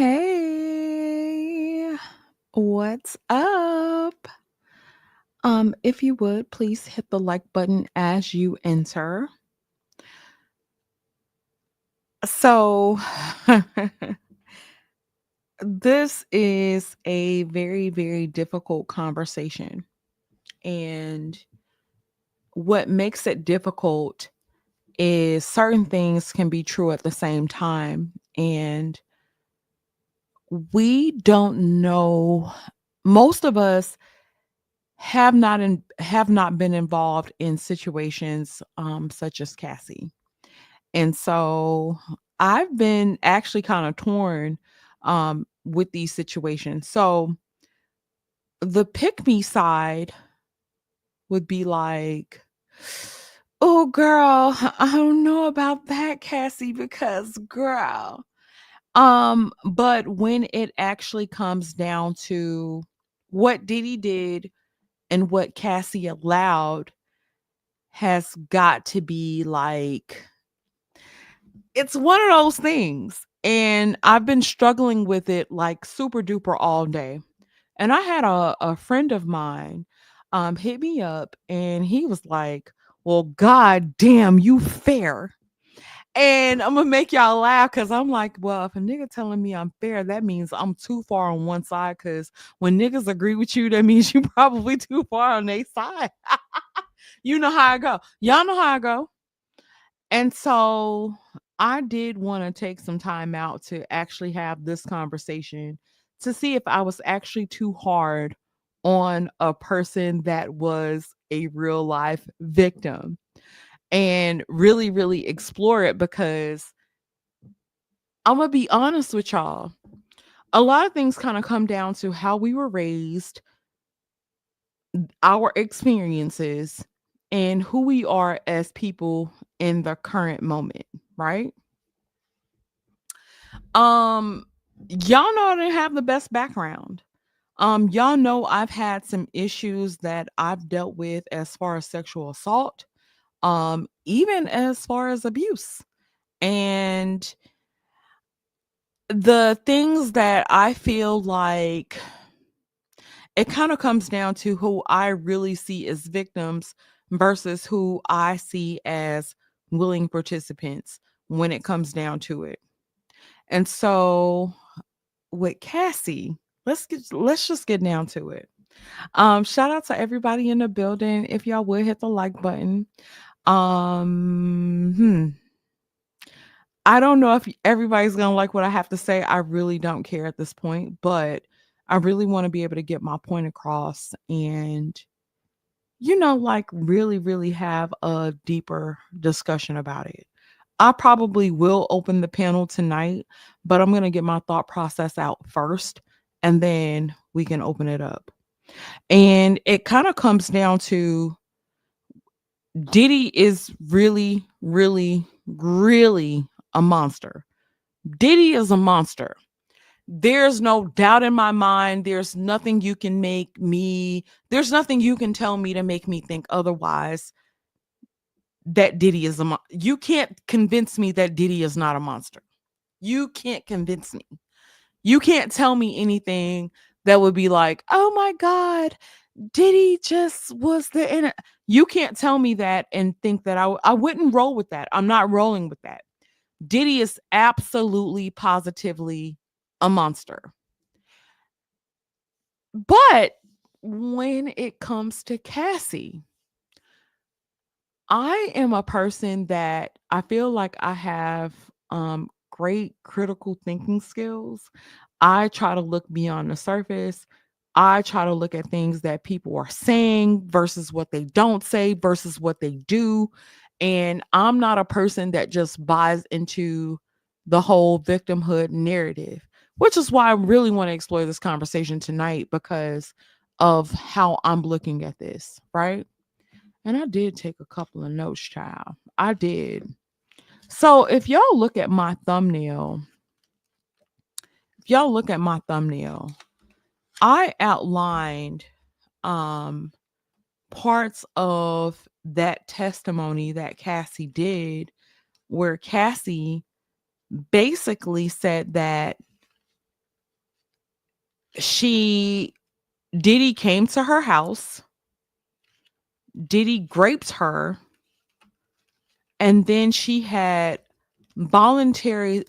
Hey, what's up? If you would please hit the like button as you enter. So, this is a very, very difficult conversation. And what makes it difficult is certain things can be true at the same time. And we don't know, most of us have not been involved in situations such as Cassie. And so I've been actually kind of torn with these situations. So the pick me side would be like, oh girl, I don't know about that, Cassie, because girl. But when it actually comes down to what Diddy did and what Cassie allowed, has got to be like, it's one of those things. And I've been struggling with it like super duper all day. And I had a friend of mine hit me up and he was like, well, god damn, you fair. And I'm gonna make y'all laugh because I'm like, well, if a nigga telling me I'm fair, that means I'm too far on one side. Because when niggas agree with you, that means you probably too far on their side. You know how I go. Y'all know how I go. And so I did want to take some time out to actually have this conversation to see if I was actually too hard on a person that was a real life victim and really, really explore it because I'm going to be honest with y'all. A lot of things kind of come down to how we were raised, our experiences, and who we are as people in the current moment, right? Um, y'all know I didn't have the best background. Y'all know I've had some issues that I've dealt with as far as sexual assault, even as far as abuse. And the things that I feel like it kind of comes down to who I really see as victims versus who I see as willing participants when it comes down to it. And so with Cassie, let's just get down to it. Shout out to everybody in the building. If y'all would hit the like button. Um, hmm. I don't know if everybody's gonna like what I have to say. I really don't care at this point, but I really want to be able to get my point across and like really, really have a deeper discussion about it. I probably will open the panel tonight, but I'm going to get my thought process out first and then we can open it up. And it kind of comes down to Diddy is really, really, really a monster. Diddy is a monster. There's no doubt in my mind. There's nothing you can tell me to make me think otherwise that Diddy is you can't convince me that Diddy is not a monster. You can't convince me. You can't tell me anything that would be like, oh my God, Diddy just was You can't tell me that and think that I wouldn't roll with that. I'm not rolling with that. Diddy is absolutely, positively a monster. But when it comes to Cassie, I am a person that I feel like I have great critical thinking skills. I try to look beyond the surface. I try to look at things that people are saying versus what they don't say versus what they do. And I'm not a person that just buys into the whole victimhood narrative, which is why I really want to explore this conversation tonight because of how I'm looking at this, right? And I did take a couple of notes, child. I did. So if y'all look at my thumbnail, I outlined um parts of that testimony that Cassie did, where Cassie basically said that She Diddy came to her house, Diddy graped her, and then she had voluntary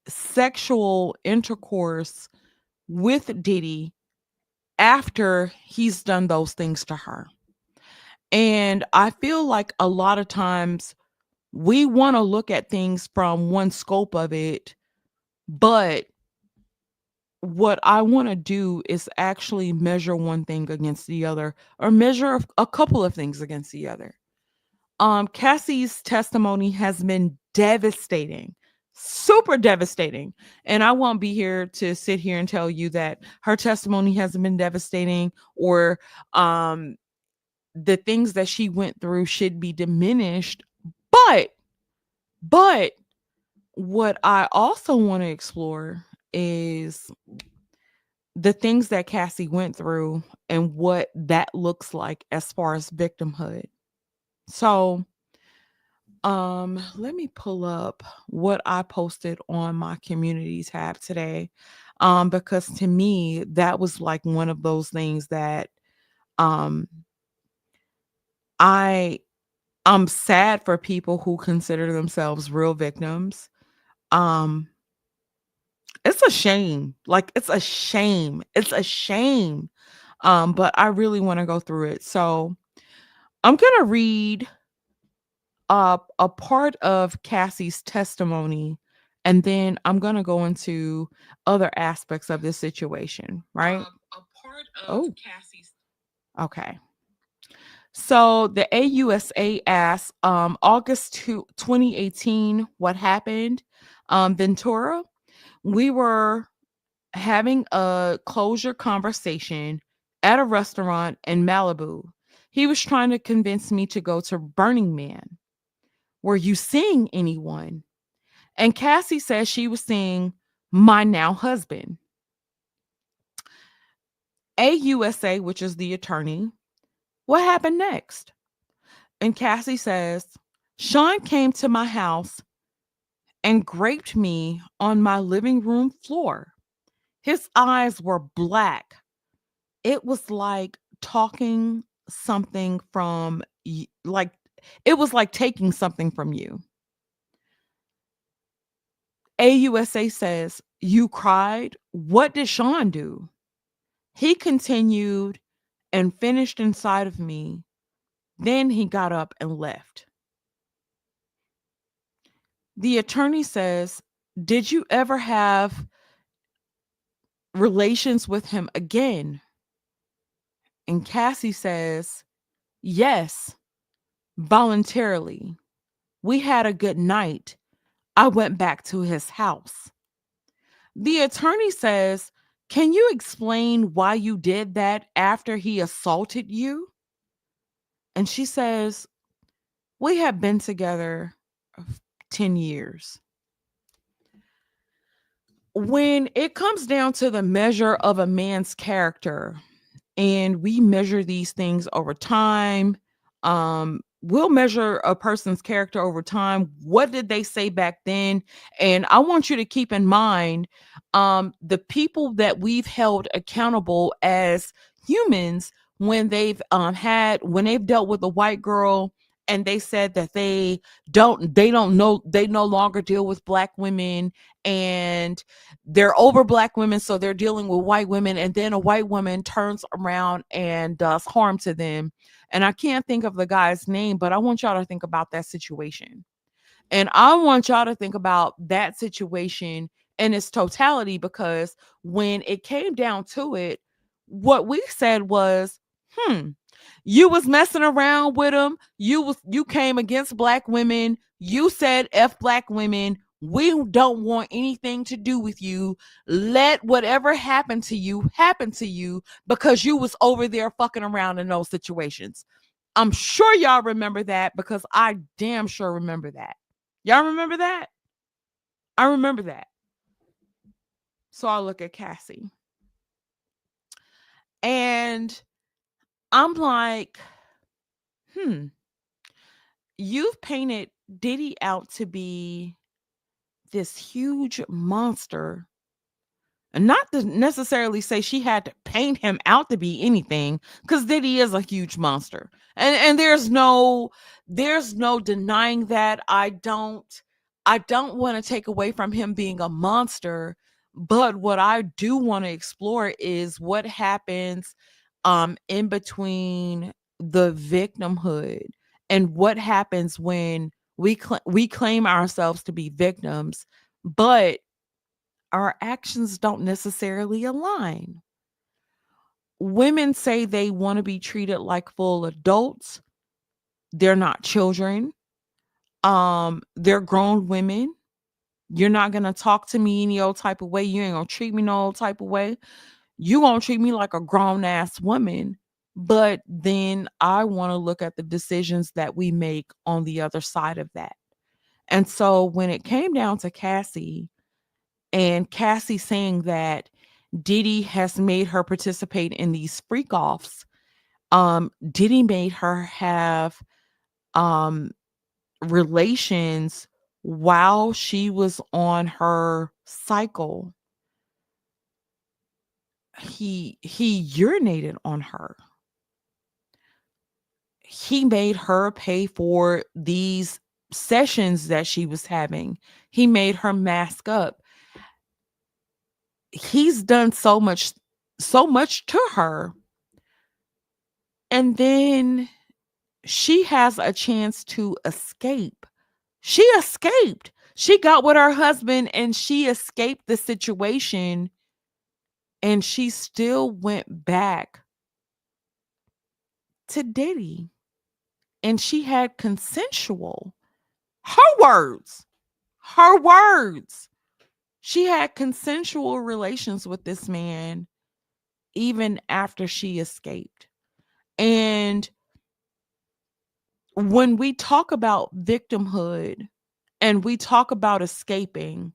sexual intercourse with Diddy after he's done those things to her. And I feel like a lot of times we want to look at things from one scope of it, but what I want to do is actually measure one thing against the other, or measure a couple of things against the other. Cassie's testimony has been devastating, super devastating. And I won't be here to sit here and tell you that her testimony hasn't been devastating, or um the things that she went through should be diminished. But but what I also want to explore is the things that Cassie went through and what that looks like as far as victimhood. So, let me pull up what I posted on my community tab today. Because to me, that was like one of those things that um I I'm sad for people who consider themselves real victims. Um, it's a shame. Like, it's a shame. It's a shame. But I really want to go through it. So I'm gonna read a part of Cassie's testimony, and then I'm gonna go into other aspects of this situation, right? A part of Cassie's. Okay. So the AUSA asked, August 2018, what happened? Ventura, we were having a closure conversation at a restaurant in Malibu. He was trying to convince me to go to Burning Man. Were you seeing anyone? And Cassie says she was seeing my now husband. AUSA, which is the attorney, what happened next? And Cassie says, Sean came to my house and graped me on my living room floor. His eyes were black. It was like talking something from like it was like taking something from you. AUSA says, "You cried? What did Sean do?" He continued and finished inside of me. Then he got up and left. The attorney says, "Did you ever have relations with him again?" And Cassie says, "Yes, voluntarily. We had a good night. I went back to his house." The attorney says, "Can you explain why you did that after he assaulted you?" And she says, "We have been together 10 years." When it comes down to the measure of a man's character, and we measure these things over time, we'll measure a person's character over time. What did they say back then? And I want you to keep in mind, the people that we've held accountable as humans, when they've dealt with a white girl and they said that they don't know, they no longer deal with black women, and they're over black women, so they're dealing with white women, and then a white woman turns around and does harm to them. And I can't think of the guy's name, but I want y'all to think about that situation. And I want y'all to think about that situation in its totality, because when it came down to it, what we said was, you was messing around with him. You came against black women. You said F black women. We don't want anything to do with you. Let whatever happened to you happen to you, because you was over there fucking around in those situations. I'm sure y'all remember that, because I damn sure remember that. Y'all remember that? I remember that. So I look at Cassie and I'm like, hmm, you've painted Diddy out to be this huge monster, And not to necessarily say she had to paint him out to be anything, because Diddy is a huge monster. And there's no denying that. I don't want to take away from him being a monster, but what I do want to explore is what happens in between the victimhood, and what happens when we claim ourselves to be victims, but our actions don't necessarily align. Women say they want to be treated like full adults. They're not children. They're grown women. You're not gonna talk to me any old type of way. You ain't gonna treat me no old type of way. You gonna treat me like a grown ass woman. But then I want to look at the decisions that we make on the other side of that. And so when it came down to Cassie, and Cassie saying that Diddy has made her participate in these freak offs. Diddy made her have um relations while she was on her cycle. He urinated on her. He made her pay for these sessions that she was having. He made her mask up. He's done so much to her. And then she has a chance to escape. She escaped. She got with her husband and she escaped the situation, and she still went back to Diddy, and she had consensual, her words, her words. She had consensual relations with this man even after she escaped. And when we talk about victimhood and we talk about escaping,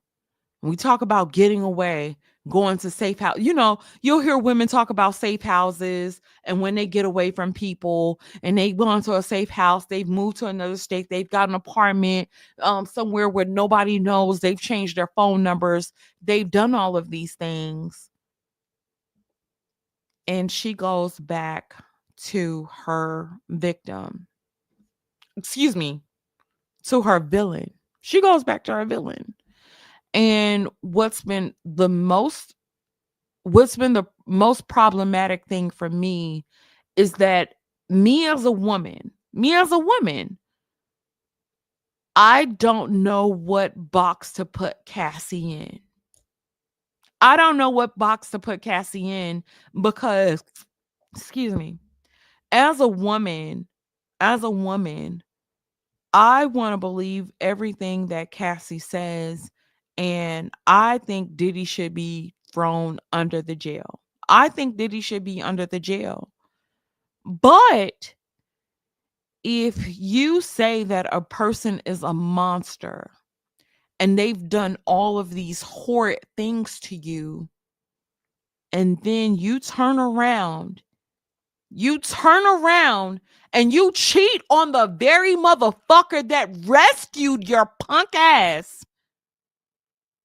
we talk about getting away, going to safe house. You'll hear women talk about safe houses, and when they get away from people and they've gone to a safe house, they've moved to another state, they've got an apartment somewhere where nobody knows, they've changed their phone numbers, they've done all of these things. And she goes back to her victim. Excuse me, to her villain. She goes back to her villain. And what's been the most problematic thing for me is that me as a woman, I don't know what box to put Cassie in. I don't know what box to put Cassie in because, excuse me, as a woman, as a woman, I want to believe everything that Cassie says, and I think Diddy should be thrown under the jail. I think Diddy should be under the jail. But if you say that a person is a monster and they've done all of these horrid things to you, and then you turn around and you cheat on the very motherfucker that rescued your punk ass.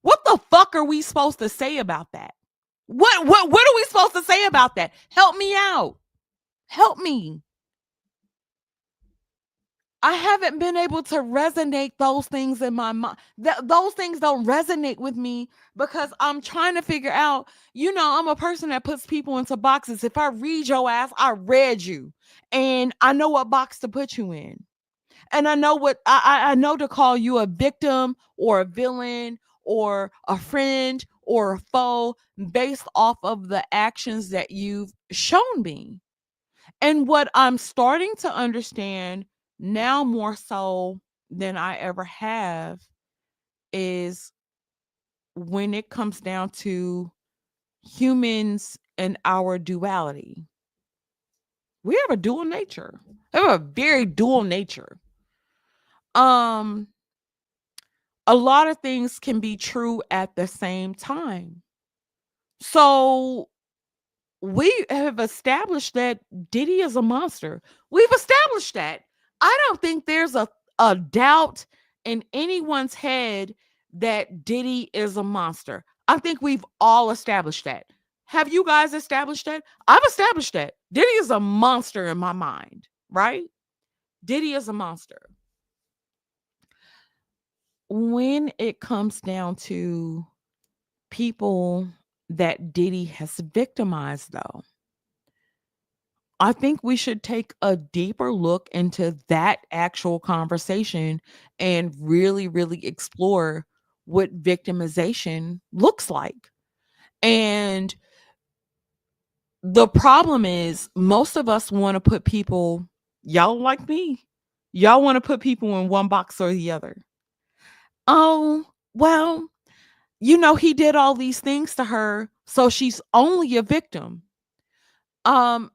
What the fuck are we supposed to say about that? What are we supposed to say about that? Help me out. Help me. I haven't been able to resonate those things in my mind. Those things don't resonate with me because I'm trying to figure out, I'm a person that puts people into boxes. If I read your ass, I read you. And I know what box to put you in. And I know what I know to call you a victim or a villain or a friend or a foe based off of the actions that you've shown me. And what I'm starting to understand now more so than I ever have is when it comes down to humans and our duality. We have a dual nature. We have a very dual nature. Um a lot of things can be true at the same time. So we have established that Diddy is a monster. We've established that. I don't think there's a doubt in anyone's head that Diddy is a monster. I think we've all established that. Have you guys established that? I've established that. Diddy is a monster in my mind, right? Diddy is a monster. When it comes down to people that Diddy has victimized, though, I think we should take a deeper look into that actual conversation and really, really explore what victimization looks like. And the problem is, most of us want to put people, y'all like me, y'all want to put people in one box or the other. Oh, well, he did all these things to her, so she's only a victim. Um,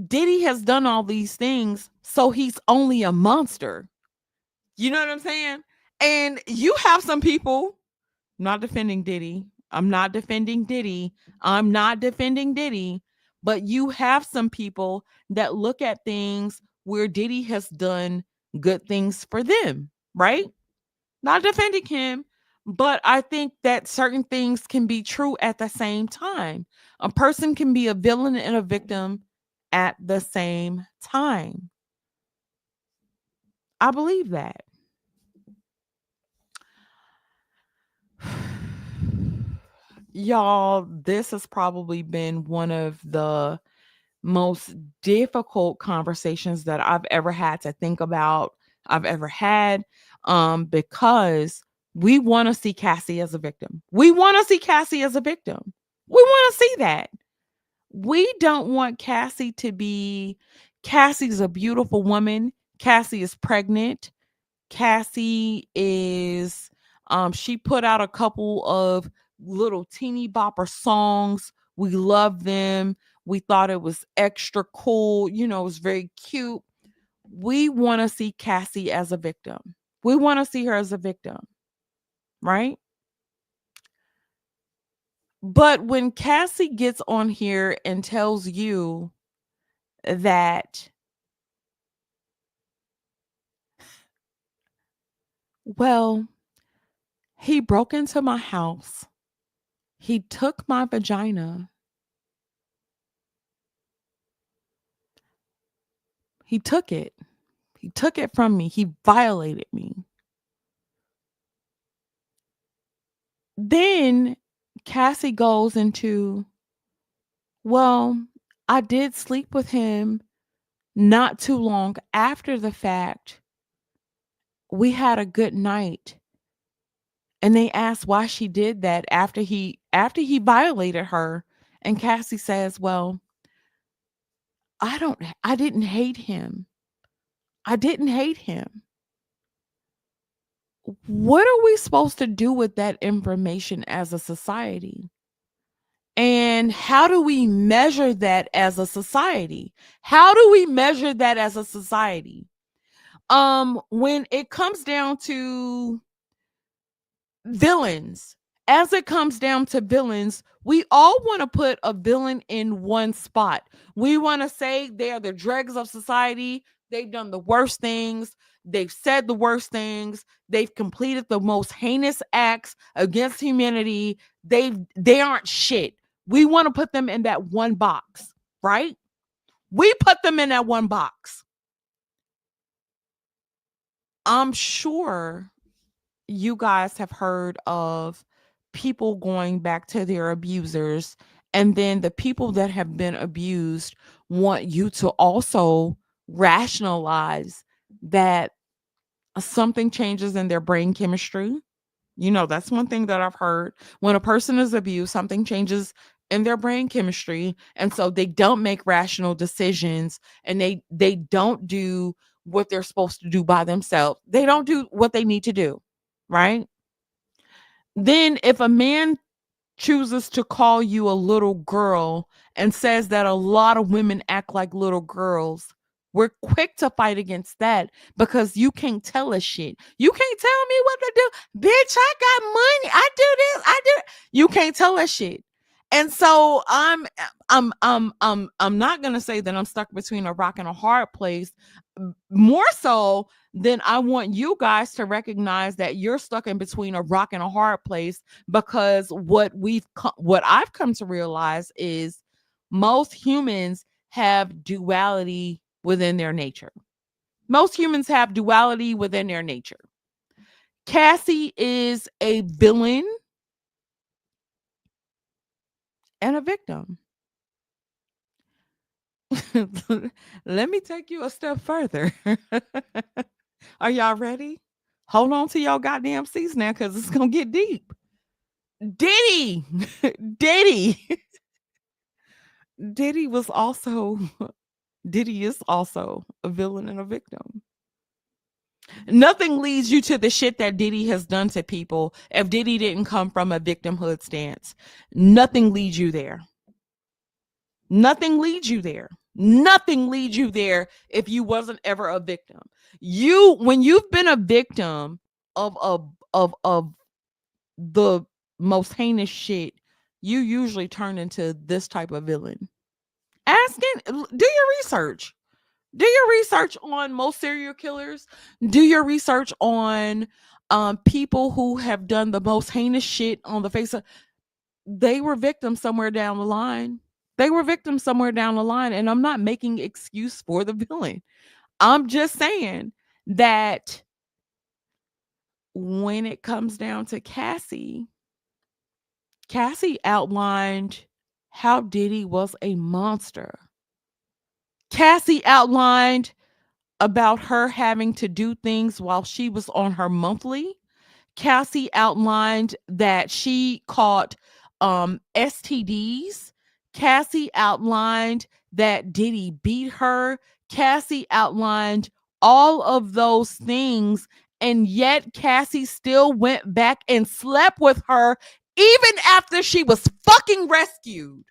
Diddy has done all these things, so he's only a monster. You know what I'm saying? And you have some people, not defending Diddy. I'm not defending Diddy. I'm not defending Diddy. But you have some people that look at things where Diddy has done good things for them, right? Not defending him, but I think that certain things can be true at the same time. A person can be a villain and a victim at the same time. I believe that. Y'all, this has probably been one of the most difficult conversations that I've ever had to think about, I've ever had, because we want to see Cassie as a victim. We want to see Cassie as a victim. We want to see that. We don't want Cassie to be, Cassie's a beautiful woman. Cassie is pregnant. Cassie is she put out a couple of little teeny bopper songs. We love them. We thought it was extra cool. It was very cute. We want to see Cassie as a victim. We want to see her as a victim, right? But when Cassie gets on here and tells you that, well, he broke into my house, he took my vagina, he took it. He took it from me. He violated me. Then Cassie goes into, well, I did sleep with him not too long after the fact. We had a good night. And they asked why she did that after he violated her. And Cassie says, well, I didn't hate him. I didn't hate him. What are we supposed to do with that information as a society? And how do we measure that as a society? How do we measure that as a society? When it comes down to villains, as it comes down to villains, we all want to put a villain in one spot. We want to say they are the dregs of society. They've done the worst things. They've said the worst things. They've completed the most heinous acts against humanity. They aren't shit. We want to put them in that one box, right? We put them in that one box. I'm sure you guys have heard of people going back to their abusers, and then the people that have been abused want you to also rationalize that something changes in their brain chemistry. That's one thing that I've heard. When a person is abused, something changes in their brain chemistry, and so they don't make rational decisions, and they don't do what they're supposed to do by themselves. They don't do what they need to do, right? Then if a man chooses to call you a little girl and says that a lot of women act like little girls, we're quick to fight against that because you can't tell us shit. You can't tell me what to do. Bitch, I got money. I do this. I do. You can't tell us shit. And so I'm not gonna say that I'm stuck between a rock and a hard place. More so, then I want you guys to recognize that you're stuck in between a rock and a hard place, because what I've come to realize is most humans have duality within their nature. Most humans have duality within their nature. Cassie is a villain and a victim. Let me take you a step further. Are y'all ready? Hold on to your goddamn seats now, because it's gonna get deep. Diddy, Diddy, Diddy was also Diddy is also a villain and a victim. Nothing leads you to the shit that Diddy has done to people if Diddy didn't come from a victimhood stance. Nothing leads you there. Nothing leads you there. Nothing leads you there if you wasn't ever a victim. When you've been a victim of the most heinous shit, you usually turn into this type of villain. Do your research. Do your research on most serial killers. Do your research on people who have done the most heinous shit on the face of. They were victims somewhere down the line. They were victims somewhere down the line, and I'm not making excuse for the villain. I'm just saying that when it comes down to Cassie, Cassie outlined how Diddy was a monster. Cassie outlined about her having to do things while she was on her monthly. Cassie outlined that she caught STDs. Cassie outlined that Diddy beat her. Cassie outlined all of those things, and yet Cassie still went back and slept with her even after she was fucking rescued.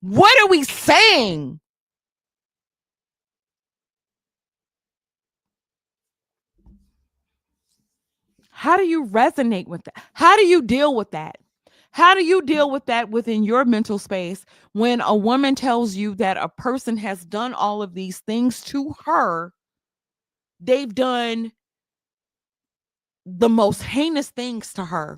What are we saying? How do you resonate with that? How do you deal with that? How do you deal with that within your mental space when a woman tells you that a person has done all of these things to her? They've done the most heinous things to her.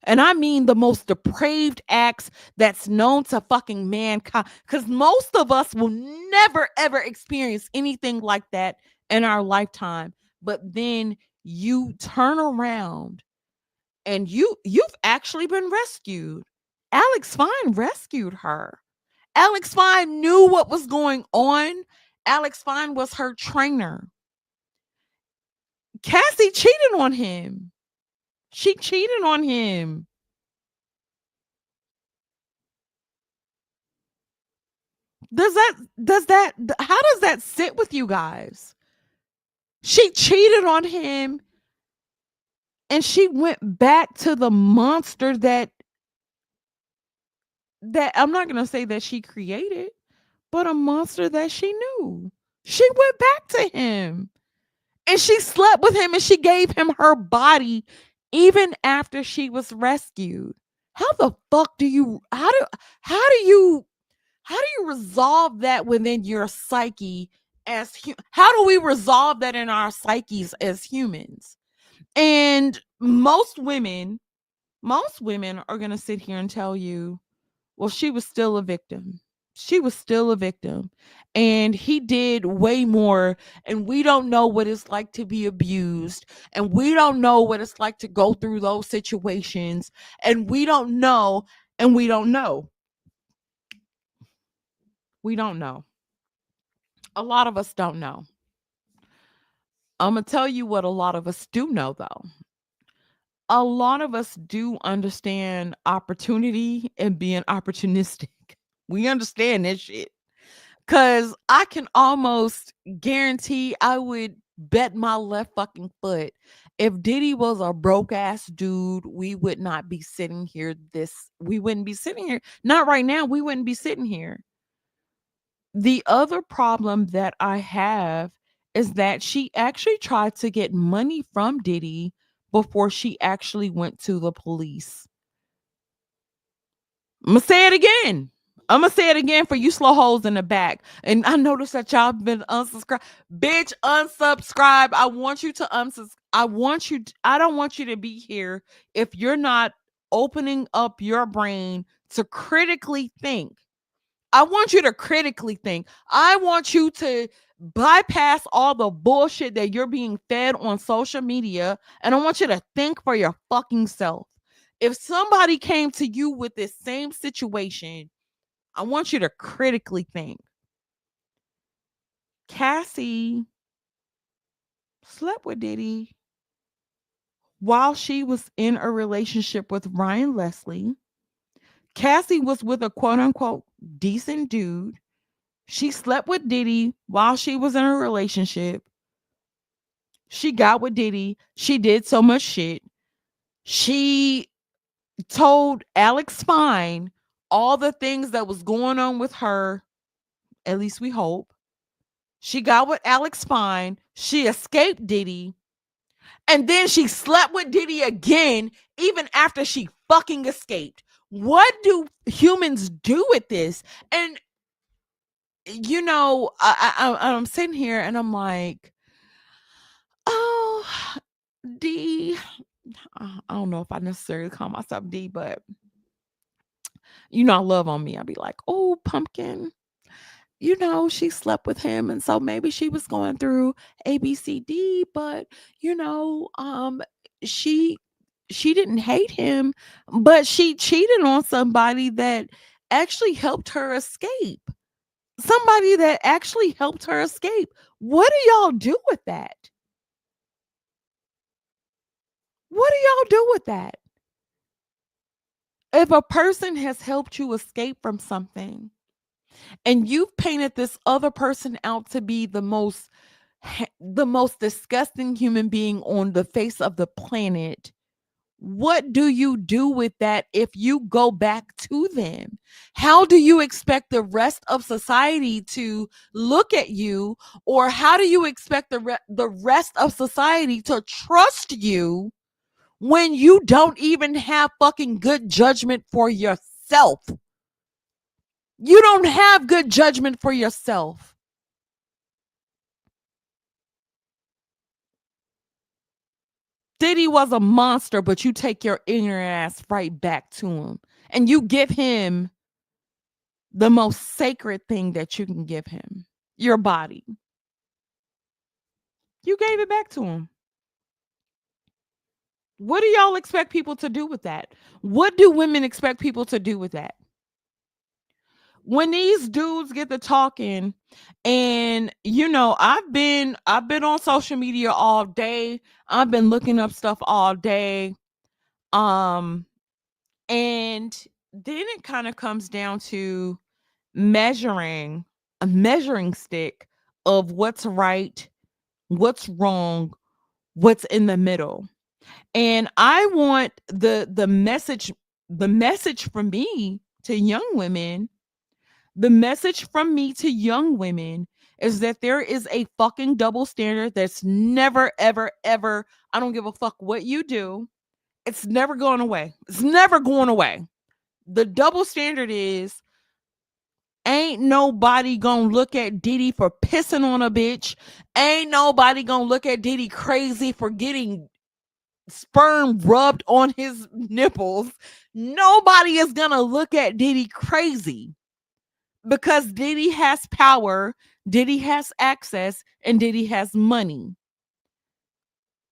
And I mean the most depraved acts that's known to fucking mankind. Because most of us will never, ever experience anything like that in our lifetime. But then you turn around and you've actually been rescued. Alex Fine rescued her. Alex Fine knew what was going on. Alex Fine was her trainer. Cassie cheated on him. She cheated on him. How does that sit with you guys? She cheated on him and she went back to the monster that I'm not going to say that she created, but a monster that she knew. She went back to him and she slept with him and she gave him her body even after she was rescued. How the fuck do you how do you how do you resolve that within your psyche how do we resolve that in our psyches as humans? And most women are going to sit here and tell you, well, she was still a victim. She was still a victim. And he did way more. And we don't know what it's like to be abused. And we don't know what it's like to go through those situations. And we don't know. And we don't know. We don't know. A lot of us don't know. I'm going to tell you what a lot of us do know, though. A lot of us do understand opportunity and being opportunistic. We understand this shit. Cause I can almost guarantee I would bet my left fucking foot. If Diddy was a broke ass dude, we would not be sitting here. We wouldn't be sitting here. Not right now. We wouldn't be sitting here. The other problem that I have is that she actually tried to get money from Diddy before she actually went to the police. I'm gonna say it again. I'm gonna say it again for you slow holes in the back. And I noticed that y'all been unsubscribed. Bitch, unsubscribe. I want you to unsubscribe. I don't want you to be here if you're not opening up your brain to critically think. I want you to critically think. I want you to bypass all the bullshit that you're being fed on social media. And I want you to think for your fucking self. If somebody came to you with this same situation, I want you to critically think. Cassie slept with Diddy while she was in a relationship with Ryan Leslie. Cassie was with a quote unquote decent dude. She slept with Diddy while she was in a relationship. She got with Diddy. She did so much shit. She told Alex Fine all the things that was going on with her. At least we hope. She got with Alex Fine. She escaped Diddy. And then she slept with Diddy again, even after she fucking escaped. What do humans do with this? And I'm sitting here and I'm like, oh, D. I don't know if I necessarily call myself D, but I love on me. I'd be like, oh, pumpkin. She slept with him, and so maybe she was going through ABCD, but she she didn't hate him, but she cheated on somebody that actually helped her escape. Somebody that actually helped her escape. What do y'all do with that? What do y'all do with that? If a person has helped you escape from something and you've painted this other person out to be the most disgusting human being on the face of the planet, what do you do with that if you go back to them? How do you expect the rest of society to look at you, or how do you expect the rest of society to trust you when you don't even have fucking good judgment for yourself? You don't have good judgment for yourself. Diddy was a monster, but you take your inner ass right back to him. And you give him the most sacred thing that you can give him, your body. You gave it back to him. What do y'all expect people to do with that? What do women expect people to do with that? When these dudes get to talking, and I've been on social media all day. I've been looking up stuff all day. Um and then it kind of comes down to measuring a measuring stick of what's right, what's wrong, what's in the middle. And I want the message from me to young women, the message from me to young women is that there is a fucking double standard that's never ever ever, I don't give a fuck what you do. It's never going away. It's never going away. The double standard is ain't nobody gonna look at Diddy for pissing on a bitch. Ain't nobody gonna look at Diddy crazy for getting sperm rubbed on his nipples. Nobody is gonna look at Diddy crazy because Diddy has power, Diddy has access, and Diddy has money.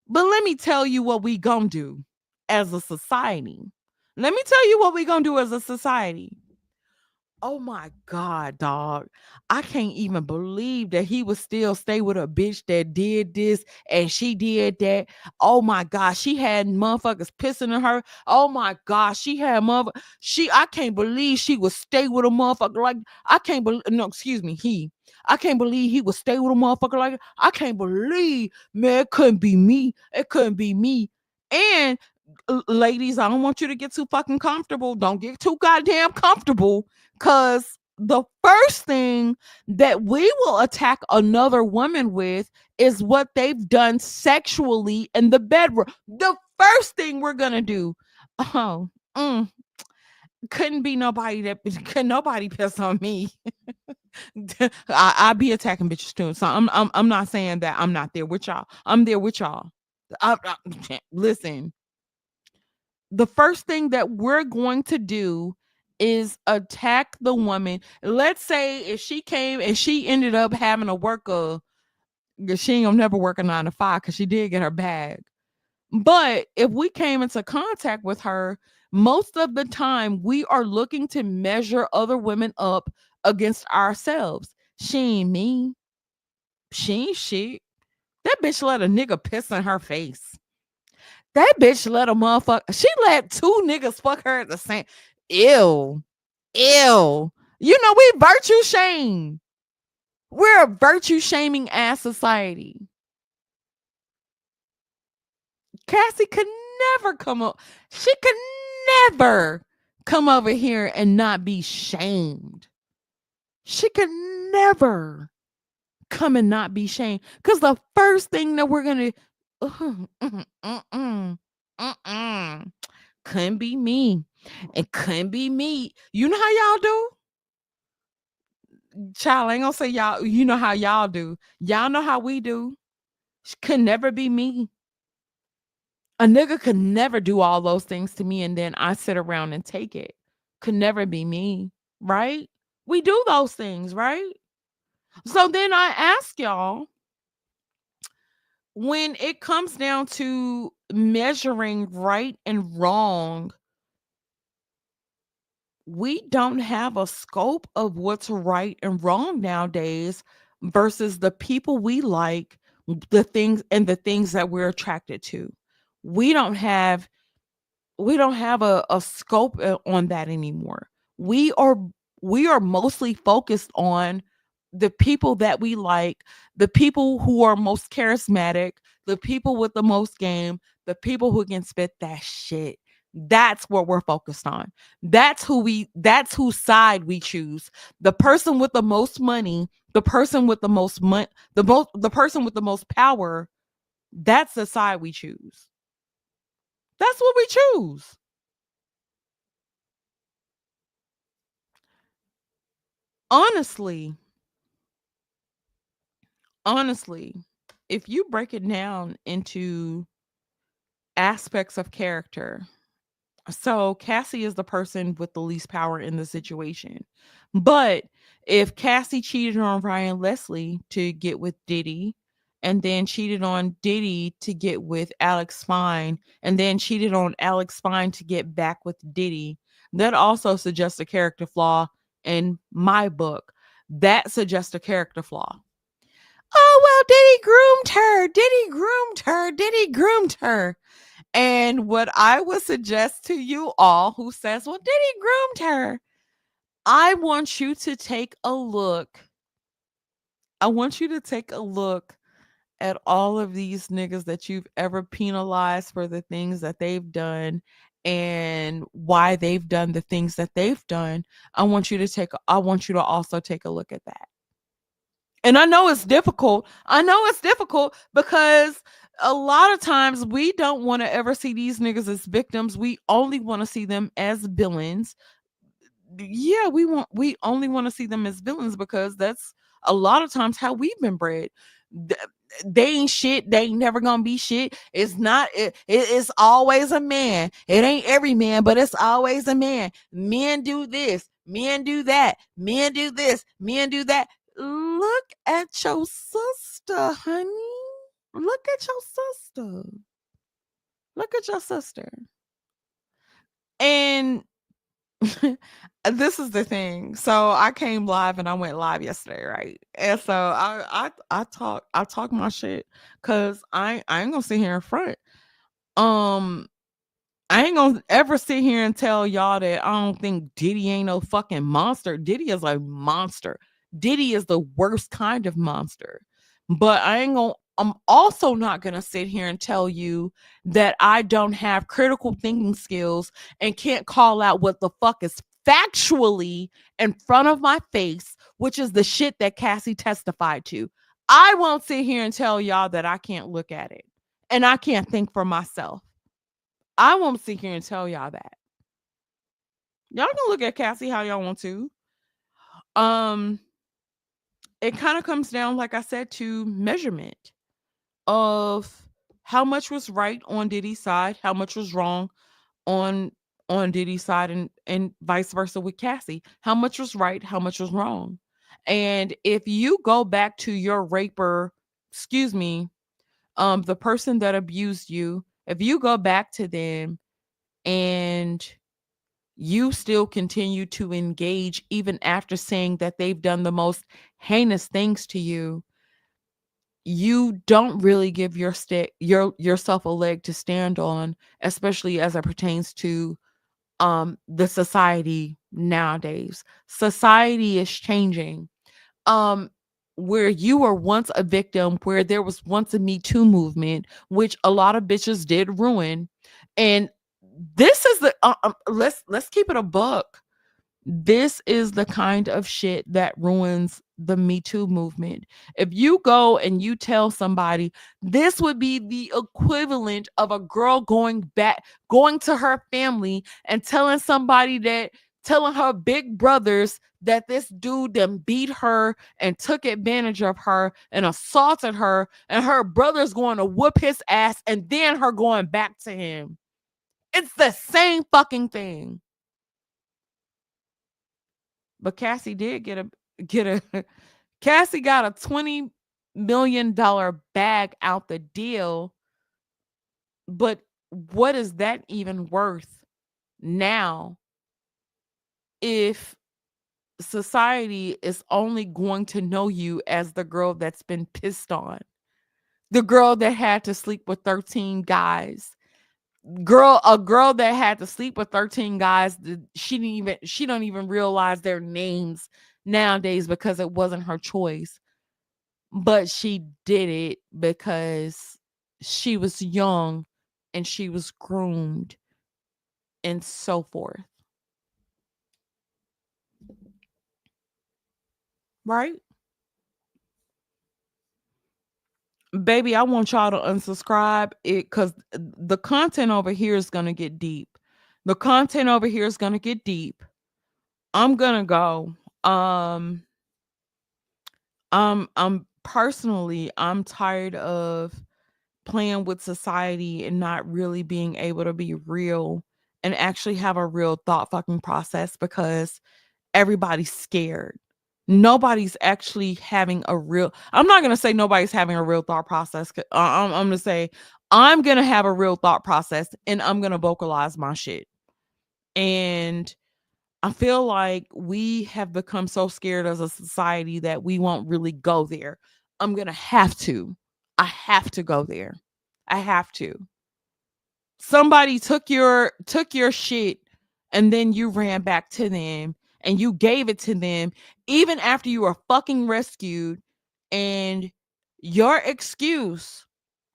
But let me tell you what we gonna do as a society. Let me tell you what we gonna do as a society. Oh my God, dog. I can't even believe that he would still stay with a bitch that did this and she did that. Oh my God. She had motherfuckers pissing on her. Oh my God. She had I can't believe she would stay with a motherfucker like I can't believe no, excuse me, I can't believe he would stay with a motherfucker like I can't believe, man, it couldn't be me. It couldn't be me. And ladies, I don't want you to get too fucking comfortable. Don't get too goddamn comfortable. Because the first thing that we will attack another woman with is what they've done sexually in the bedroom. The first thing we're going to do. Oh, Couldn't be nobody that could nobody piss on me. I be attacking bitches too. So I'm not saying that I'm not there with y'all. I'm there with y'all. Listen, the first thing that we're going to do is attack the woman. Let's say if she came and she ended up having to work a, 'cause she ain't gonna never work a 9 to 5 because she did get her bag. But if we came into contact with her, most of the time we are looking to measure other women up against ourselves. She ain't me. She ain't shit. That bitch let a nigga piss in her face. That bitch let a motherfucker. She let two niggas fuck her at the same. Ew. Ew. You know, we virtue shame. We're a virtue shaming ass society. Cassie could never come up. She could never come over here and not be shamed. She could never come and not be shamed. Because the first thing that we're gonna couldn't be me. It couldn't be me. You know how y'all do? Child, I ain't gonna say y'all, you know how y'all do. Y'all know how we do. Could never be me. A nigga could never do all those things to me and then I sit around and take it. Could never be me, right? We do those things, right? So then I ask y'all, when it comes down to measuring right and wrong, we don't have a scope of what's right and wrong nowadays versus the people we like, the things that we're attracted to. We don't have a scope on that anymore. We are we are mostly focused on the people that we like, the people who are most charismatic, the people with the most game, the people who can spit that shit. That's what we're focused on. That's whose side we choose. The person with the most money, the person with the most the person with the most power, that's the side we choose. That's what we choose. Honestly, honestly, if you break it down into aspects of character, so Cassie is the person with the least power in the situation. But if Cassie cheated on Ryan Leslie to get with Diddy, and then cheated on Diddy to get with Alex Spine, and then cheated on Alex Spine to get back with Diddy, that also suggests a character flaw in my book. That suggests a character flaw. Oh, well, Diddy groomed her. Diddy groomed her. Diddy groomed her. And what I would suggest to you all who says, well, Diddy groomed her, I want you to take a look. I want you to take a look at all of these niggas that you've ever penalized for the things that they've done and why they've done the things that they've done. I want you to also take a look at that. And I know it's difficult. I know it's difficult because a lot of times we don't want to ever see these niggas as victims. We only want to see them as villains. Yeah, we only want to see them as villains because that's a lot of times how we've been bred. Th- They ain't shit. They ain't never gonna be shit. It's not. It's always a man. It ain't every man, but it's always a man. Men do this. Men do that. Men do this. Men do that. Look at your sister, honey. Look at your sister. Look at your sister. And this is the thing. So I came live and I went live yesterday, right? And so I talk my shit because I ain't gonna sit here in front. Um I ain't gonna ever sit here and tell y'all that I don't think Diddy ain't no fucking monster. Diddy is a monster. Diddy is the worst kind of monster. But I'm also not gonna sit here and tell you that I don't have critical thinking skills and can't call out what the fuck is factually in front of my face, which is the shit that Cassie testified to. I won't sit here and tell y'all that I can't look at it and I can't think for myself. I won't sit here and tell y'all that. Y'all can look at Cassie how y'all want to. Um, it kind of comes down, like I said, to measurement of how much was right on Diddy's side, how much was wrong on Diddy's side, and vice versa with Cassie. How much was right, how much was wrong. And if you go back to your raper, excuse me, the person that abused you, if you go back to them and you still continue to engage even after saying that they've done the most heinous things to you, you don't really give yourself a leg to stand on, especially as it pertains to the society nowadays. Society is changing. Um where you were once a victim, where there was once a Me Too movement, which a lot of bitches did ruin. And this is the let's keep it a buck. This is the kind of shit that ruins the Me Too movement. If you go and you tell somebody, this would be the equivalent of a girl going to her family and telling somebody that, telling her big brothers that this dude then beat her and took advantage of her and assaulted her, and her brother's going to whoop his ass, and then her going back to him. It's the same fucking thing. But Cassie did get a Cassie got a $20 million bag out the deal. But what is that even worth now if society is only going to know you as the girl that's been pissed on? The girl that had to sleep with 13 guys. A girl that had to sleep with 13 guys, she don't even realize their names nowadays because it wasn't her choice. But she did it because she was young and she was groomed and so forth. Right? Baby, I want y'all to unsubscribe it because the content over here is going to get deep. The content over here is going to get deep. I'm going to go. I'm personally, I'm tired of playing with society and not really being able to be real and actually have a real thought fucking process because everybody's scared. Nobody's actually having a real, I'm not going to say nobody's having a real thought process. I'm going to say I'm going to have a real thought process and I'm going to vocalize my shit. And I feel like we have become so scared as a society that we won't really go there. I'm going to have to. I have to go there. I have to. Somebody took your shit and then you ran back to them and you gave it to them even after you were fucking rescued, and your excuse,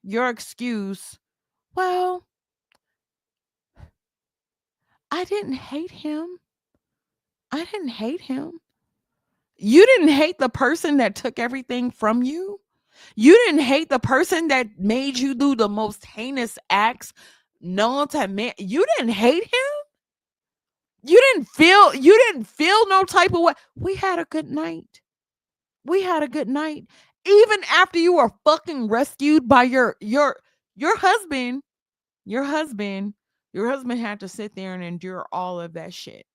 well, I didn't hate him. I didn't hate him. You didn't hate the person that took everything from you. You didn't hate the person that made you do the most heinous acts known to man. You didn't hate him. You didn't feel no type of way. We had a good night. We had a good night. Even after you were fucking rescued by your husband, your husband, your husband had to sit there and endure all of that shit.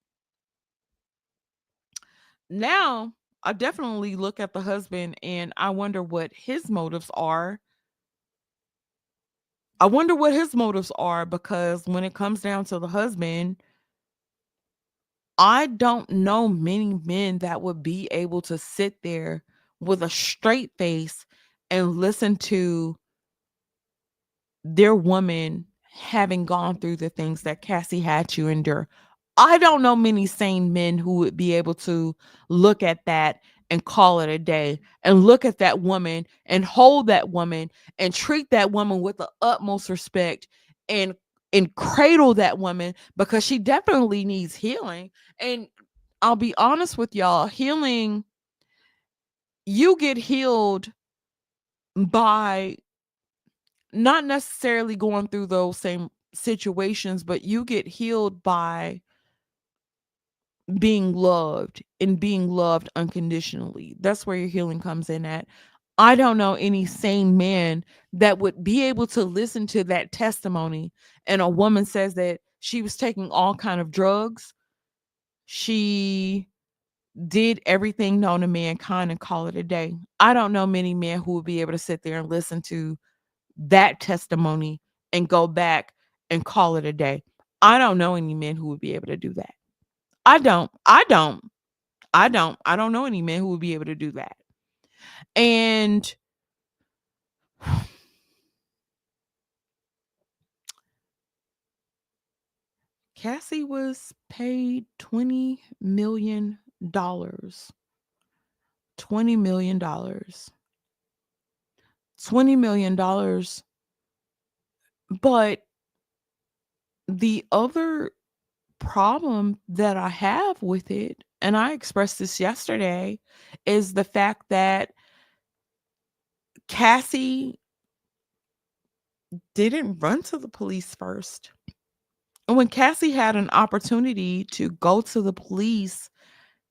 Now, I definitely look at the husband and I wonder what his motives are. I wonder what his motives are because when it comes down to the husband, I don't know many men that would be able to sit there with a straight face and listen to their woman having gone through the things that Cassie had to endure. I don't know many sane men who would be able to look at that and call it a day and look at that woman and hold that woman and treat that woman with the utmost respect and cradle that woman because she definitely needs healing. And I'll be honest with y'all, healing, you get healed by not necessarily going through those same situations, but you get healed by being loved and being loved unconditionally. That's where your healing comes in at. I don't know any sane man that would be able to listen to that testimony and a woman says that she was taking all kind of drugs. She did everything known to mankind and call it a day. I don't know many men who would be able to sit there and listen to that testimony and go back and call it a day. I don't know any men who would be able to do that. I don't. I don't. I don't know any men who would be able to do that. And Cassie was paid $20 million. $20 million. $20 million. But the other problem that I have with it, and I expressed this yesterday, is the fact that Cassie didn't run to the police first. And when Cassie had an opportunity to go to the police,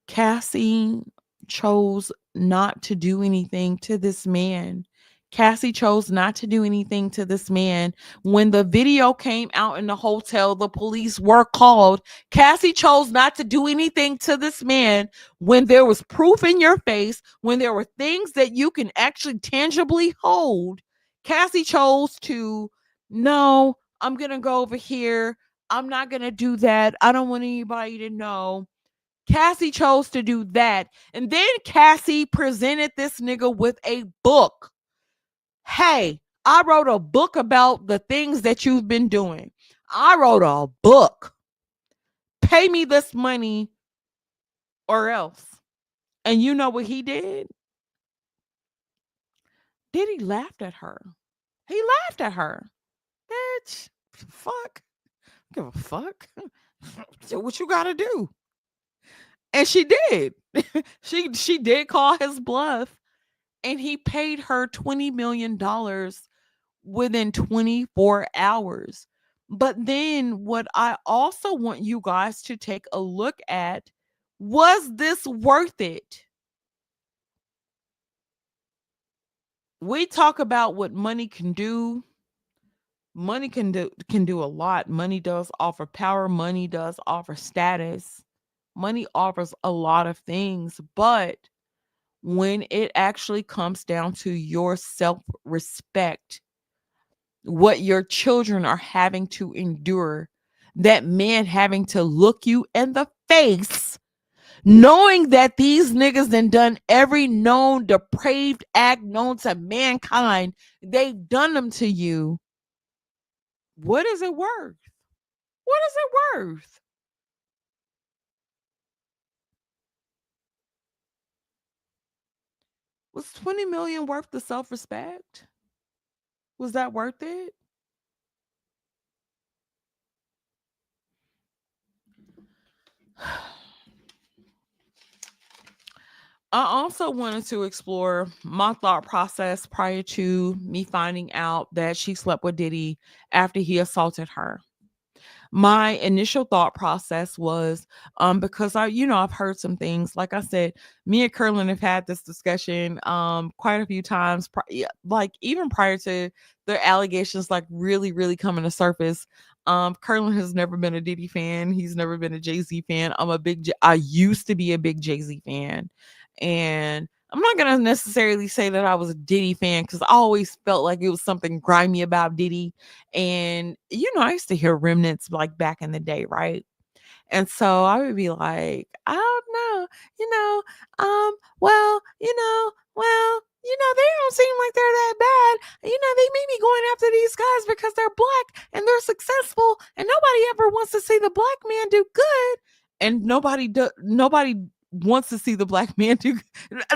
Cassie chose not to do anything to this man. Cassie chose not to do anything to this man. When the video came out in the hotel, the police were called. Cassie chose not to do anything to this man when there was proof in your face, when there were things that you can actually tangibly hold. Cassie chose to, no, I'm going to go over here. I'm not going to do that. I don't want anybody to know. Cassie chose to do that. And then Cassie presented this nigga with a book. Hey, I wrote a book about the things that you've been doing. I wrote a book. Pay me this money or else. And you know what he did? Diddy laughed at her. He laughed at her. Bitch, fuck. Give a fuck. Do what you gotta do. And she did. she did call his bluff. And he paid her $20 million within 24 hours. But then, what I also want you guys to take a look at, was this worth it? We talk about what money can do. Money can do a lot. Money does offer power, money does offer status. Money offers a lot of things, but when it actually comes down to your self-respect, what your children are having to endure, that man having to look you in the face, knowing that these niggas done every known depraved act known to mankind, they've done them to you. What is it worth? What is it worth? Was 20 million worth the self-respect? Was that worth it? I also wanted to explore my thought process prior to me finding out that she slept with Diddy after he assaulted her. My initial thought process was, because I've heard some things. Like I said, me and Curlin have had this discussion quite a few times, yeah, like even prior to the allegations like really really coming to surface. Curlin has never been a Diddy fan. He's never been a Jay-Z fan. I used to be a big Jay-Z fan, and I'm not gonna necessarily say that I was a Diddy fan because I always felt like it was something grimy about Diddy. And I used to hear remnants like back in the day, right? And so I would be like, I don't know, well, they don't seem like they're that bad. They may be going after these guys because they're black and they're successful, and nobody ever wants to see the black man do good. And nobody wants to see the black man do good.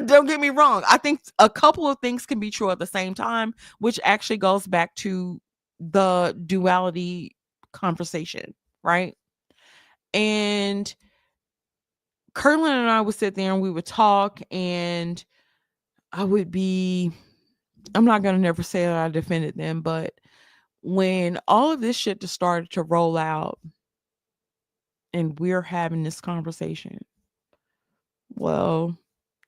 Don't get me wrong. I think a couple of things can be true at the same time, which actually goes back to the duality conversation, right? And Curlin and I would sit there and we would talk, and I'm not going to never say that I defended them, but when all of this shit just started to roll out, and we're having this conversation. Well,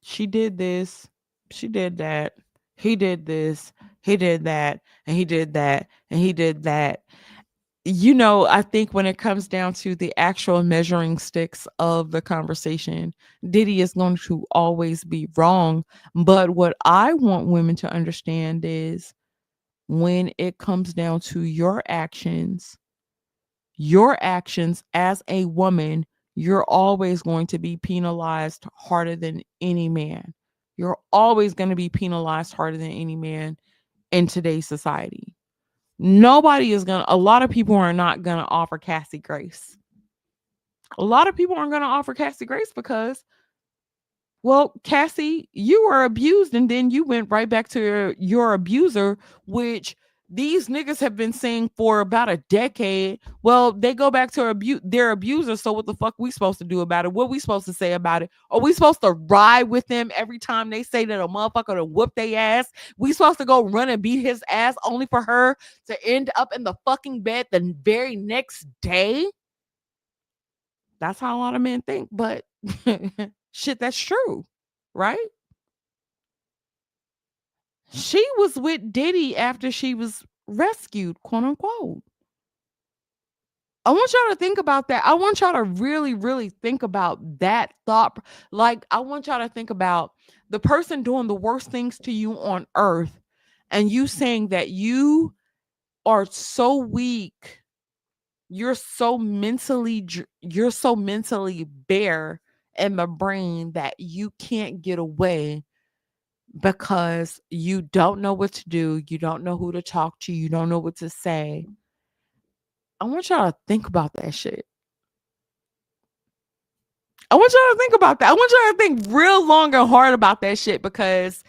she did this, she did that, he did this, he did that, and he did that, and he did that. I think when it comes down to the actual measuring sticks of the conversation, Diddy is going to always be wrong. But what I want women to understand is when it comes down to your actions as a woman, you're always going to be penalized harder than any man. You're always going to be penalized harder than any man in today's society. A lot of people are not going to offer Cassie grace. A lot of people aren't going to offer Cassie grace because, well, Cassie, you were abused and then you went right back to your abuser, which these niggas have been saying for about a decade. Well, they go back to their abuser. So what the fuck we supposed to do about it? What we supposed to say about it? Are we supposed to ride with them every time they say that a motherfucker to whoop their ass? We supposed to go run and beat his ass only for her to end up in the fucking bed the very next day? That's how a lot of men think, but shit, that's true, right? She was with Diddy after she was rescued, quote unquote. I want y'all to think about that. I want y'all to really, really think about that thought. Like, I want y'all to think about the person doing the worst things to you on earth and you saying that you are so weak, you're so mentally bare in the brain that you can't get away because you don't know what to do, you don't know who to talk to, you don't know what to say. I want y'all to think about that shit. I want y'all to think about that. I want y'all to think real long and hard about that shit because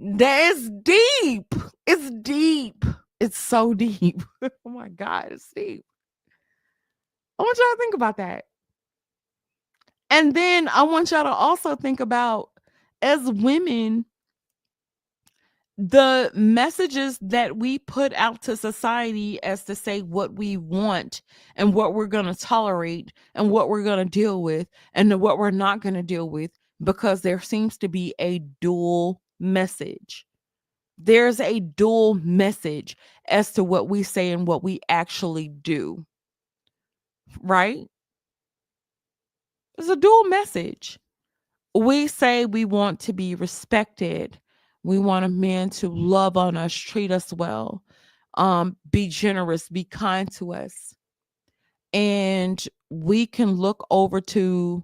that is deep. It's deep. It's so deep. Oh my God, it's deep. I want y'all to think about that. And then I want y'all to also think about, as women, the messages that we put out to society as to say what we want and what we're going to tolerate and what we're going to deal with and what we're not going to deal with, because there seems to be a dual message. There's a dual message as to what we say and what we actually do, right? There's a dual message. We say we want to be respected. We want a man to love on us, treat us well, be generous, be kind to us. And we can look over to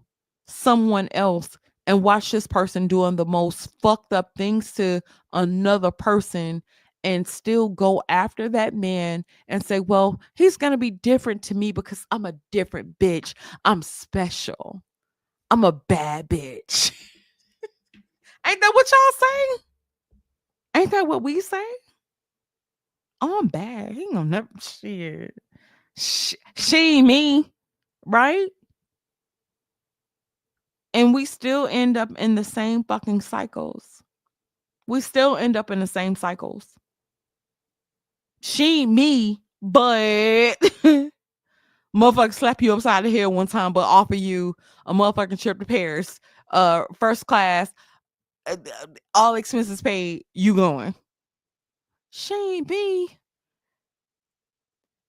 someone else and watch this person doing the most fucked up things to another person and still go after that man and say, well, he's going to be different to me because I'm a different bitch. I'm special. I'm a bad bitch. Ain't that what y'all say? Ain't that what we say? Oh, I'm bad. He ain't gonna never shit. She ain't me, right? And we still end up in the same fucking cycles. We still end up in the same cycles. She ain't me, but motherfucker slap you upside the head one time, but offer you a motherfucking trip to Paris, first class, all expenses paid. You going? She ain't me.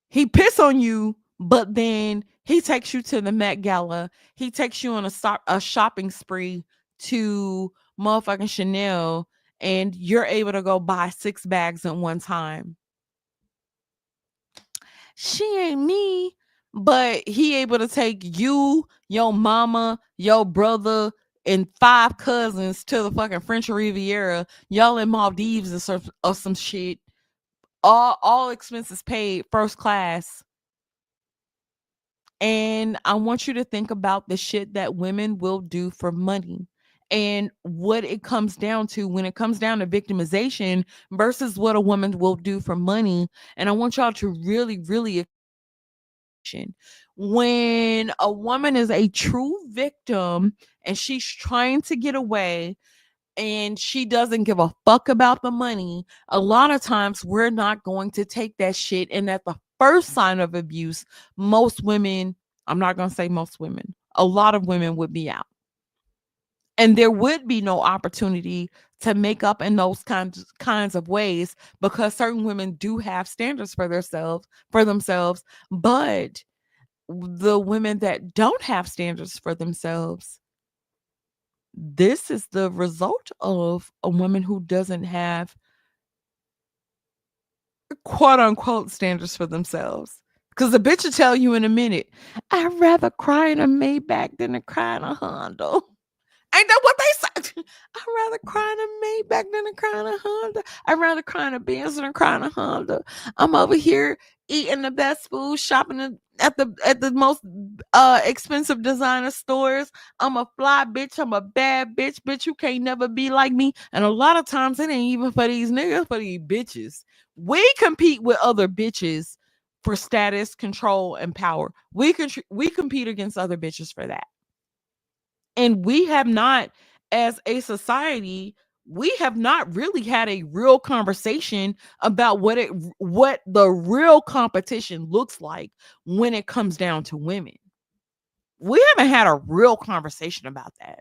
He piss on you, but then he takes you to the Met Gala. He takes you on a shopping spree to motherfucking Chanel, and you're able to go buy 6 bags at one time. She ain't me, but he able to take you, your mama, your brother, and 5 cousins to the fucking French Riviera. Y'all in Maldives or some shit. All expenses paid, first class. And I want you to think about the shit that women will do for money and what it comes down to when it comes down to victimization versus what a woman will do for money. And I want y'all to really, really, when a woman is a true victim and she's trying to get away and she doesn't give a fuck about the money, a lot of times we're not going to take that shit. And at the first sign of abuse, most women I'm not going to say most women. A lot of women would be out. And there would be no opportunity to make up in those kinds of ways because certain women do have standards for themselves, but the women that don't have standards for themselves, this is the result of a woman who doesn't have quote unquote standards for themselves. Because the bitch will tell you in a minute, I'd rather cry in a Maybach than to cry in a Honda. Ain't that what they say? I'd rather cry in a Maybach than to cry in a Honda. I'd rather cry in a Benz than to cry in a Honda. I'm over here eating the best food, shopping at the most expensive designer stores. I'm a fly bitch. I'm a bad bitch. Bitch, you can't never be like me. And a lot of times it ain't even for these niggas, for these bitches. We compete with other bitches for status, control, and power. We compete against other bitches for that. And we have not, as a society, we have not really had a real conversation about what the real competition looks like when it comes down to women. We haven't had a real conversation about that.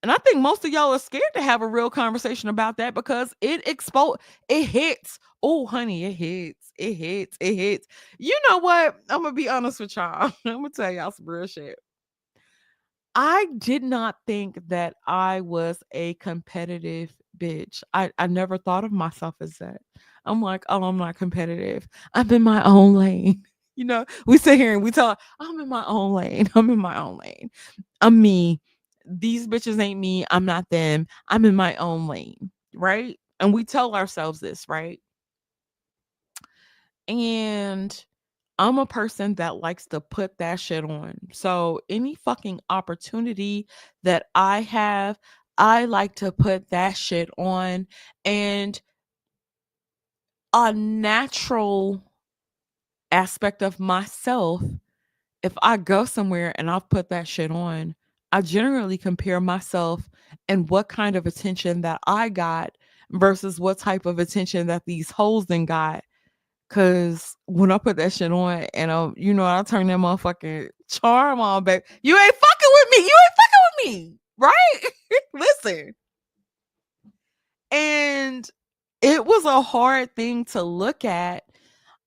And I think most of y'all are scared to have a real conversation about that because it hits. Oh, honey, it hits. It hits. It hits. You know what? I'm gonna be honest with y'all. I'm gonna tell y'all some real shit. I did not think that I was a competitive bitch. I never thought of myself as that. I'm like, oh, I'm not competitive. I'm in my own lane. We sit here and we talk, I'm in my own lane. I'm in my own lane. I'm me. These bitches ain't me. I'm not them. I'm in my own lane. Right. And we tell ourselves this, right? And I'm a person that likes to put that shit on. So any fucking opportunity that I have, I like to put that shit on. And a natural aspect of myself, if I go somewhere and I've put that shit on, I generally compare myself and what kind of attention that I got versus what type of attention that these hoes then got. Cause when I put that shit on and I turn that motherfucking charm on, baby. You ain't fucking with me. You ain't fucking with me. Right? Listen. And it was a hard thing to look at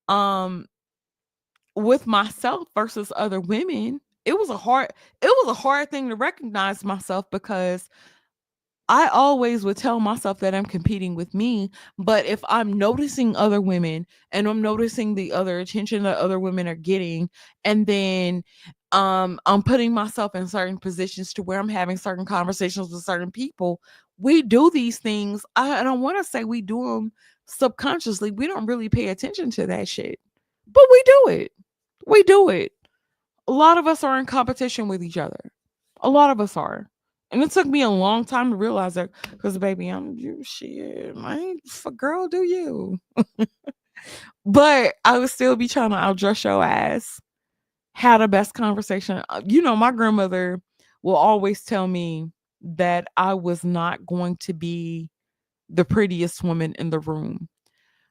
um with myself versus other women. It was a hard thing to recognize myself because I always would tell myself that I'm competing with me, but if I'm noticing other women and I'm noticing the other attention that other women are getting, and then I'm putting myself in certain positions to where I'm having certain conversations with certain people, we do these things. I don't want to say we do them subconsciously. We don't really pay attention to that shit, but we do it. We do it. A lot of us are in competition with each other. A lot of us are. And it took me a long time to realize that because, baby, I'm you shit. I ain't for girl, do you? But I would still be trying to outdress your ass. Had a best conversation. My grandmother will always tell me that I was not going to be the prettiest woman in the room.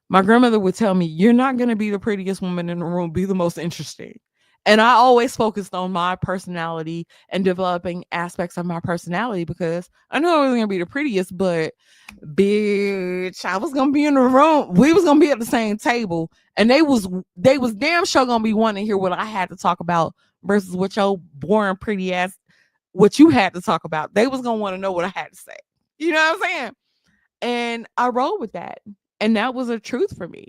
My grandmother would tell me, you're not going to be the prettiest woman in the room, be the most interesting. And I always focused on my personality and developing aspects of my personality because I knew I wasn't going to be the prettiest, but bitch, I was going to be in the room. We was going to be at the same table and they was damn sure going to be wanting to hear what I had to talk about versus what your boring pretty ass, what you had to talk about. They was going to want to know what I had to say. You know what I'm saying? And I rolled with that. And that was a truth for me.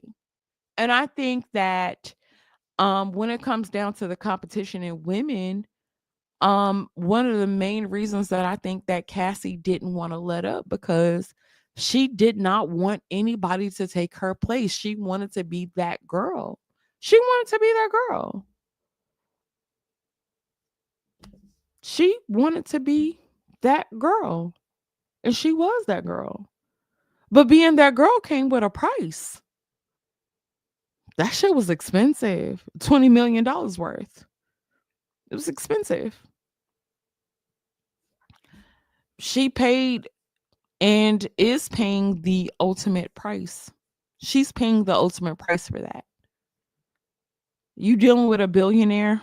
And I think that when it comes down to the competition in women, one of the main reasons that I think that Cassie didn't want to let up because she did not want anybody to take her place. She wanted to be that girl. She wanted to be that girl. She wanted to be that girl. And she was that girl. But being that girl came with a price. That shit was expensive. $20 million worth. It was expensive. She paid and is paying the ultimate price. She's paying the ultimate price for that. You dealing with a billionaire?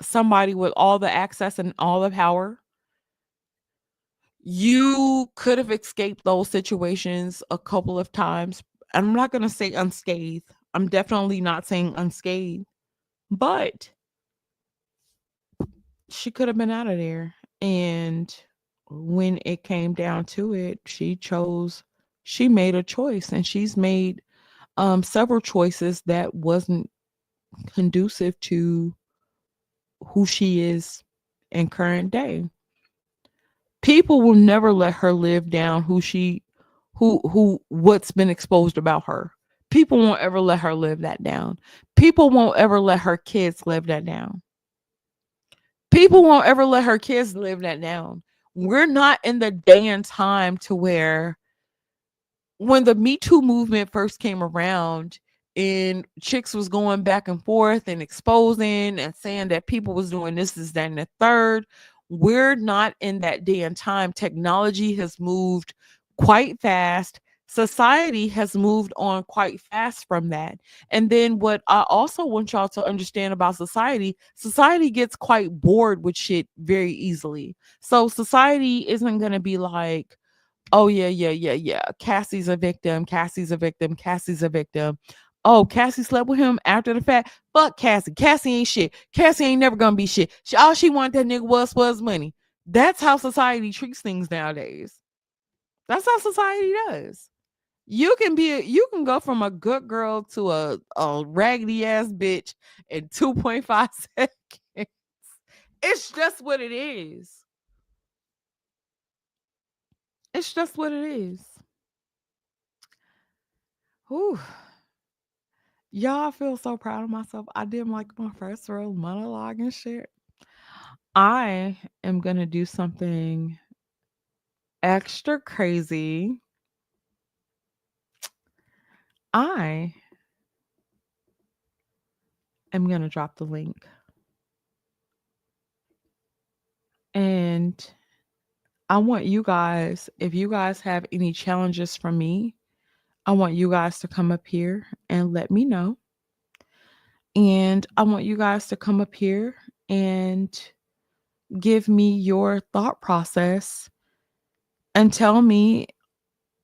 somebody with all the access and all the power, you could have escaped those situations a couple of times. I'm not going to say unscathed. I'm definitely not saying unscathed, but she could have been out of there. And when it came down to it, she made a choice, and she's made several choices that wasn't conducive to who she is in current day. People will never let her live down what's been exposed about her. People won't ever let her live that down. People won't ever let her kids live that down. People won't ever let her kids live that down. We're not in the day and time to where when the Me Too movement first came around and chicks was going back and forth and exposing and saying that people was doing this, that, and the third, we're not in that day and time. Technology has moved quite fast. Society has moved on quite fast from that. And then what I also want y'all to understand about society gets quite bored with shit very easily. So society isn't going to be like, oh yeah, yeah, yeah, yeah. Cassie's a victim. Cassie's a victim. Cassie's a victim. Oh, Cassie slept with him after the fact. Fuck Cassie. Cassie ain't shit. Cassie ain't never gonna be shit. All she wanted that nigga was money. That's how society treats things nowadays. That's how society does. You can go from a good girl to a raggedy ass bitch in 2.5 seconds. It's just what it is. It's just what it is. Whew. Y'all, I feel so proud of myself. I did like my first real monologue and shit. I am gonna do something extra crazy. I am gonna drop the link. And I want you guys, if you guys have any challenges from me, I want you guys to come up here and let me know. And I want you guys to come up here and give me your thought process and tell me,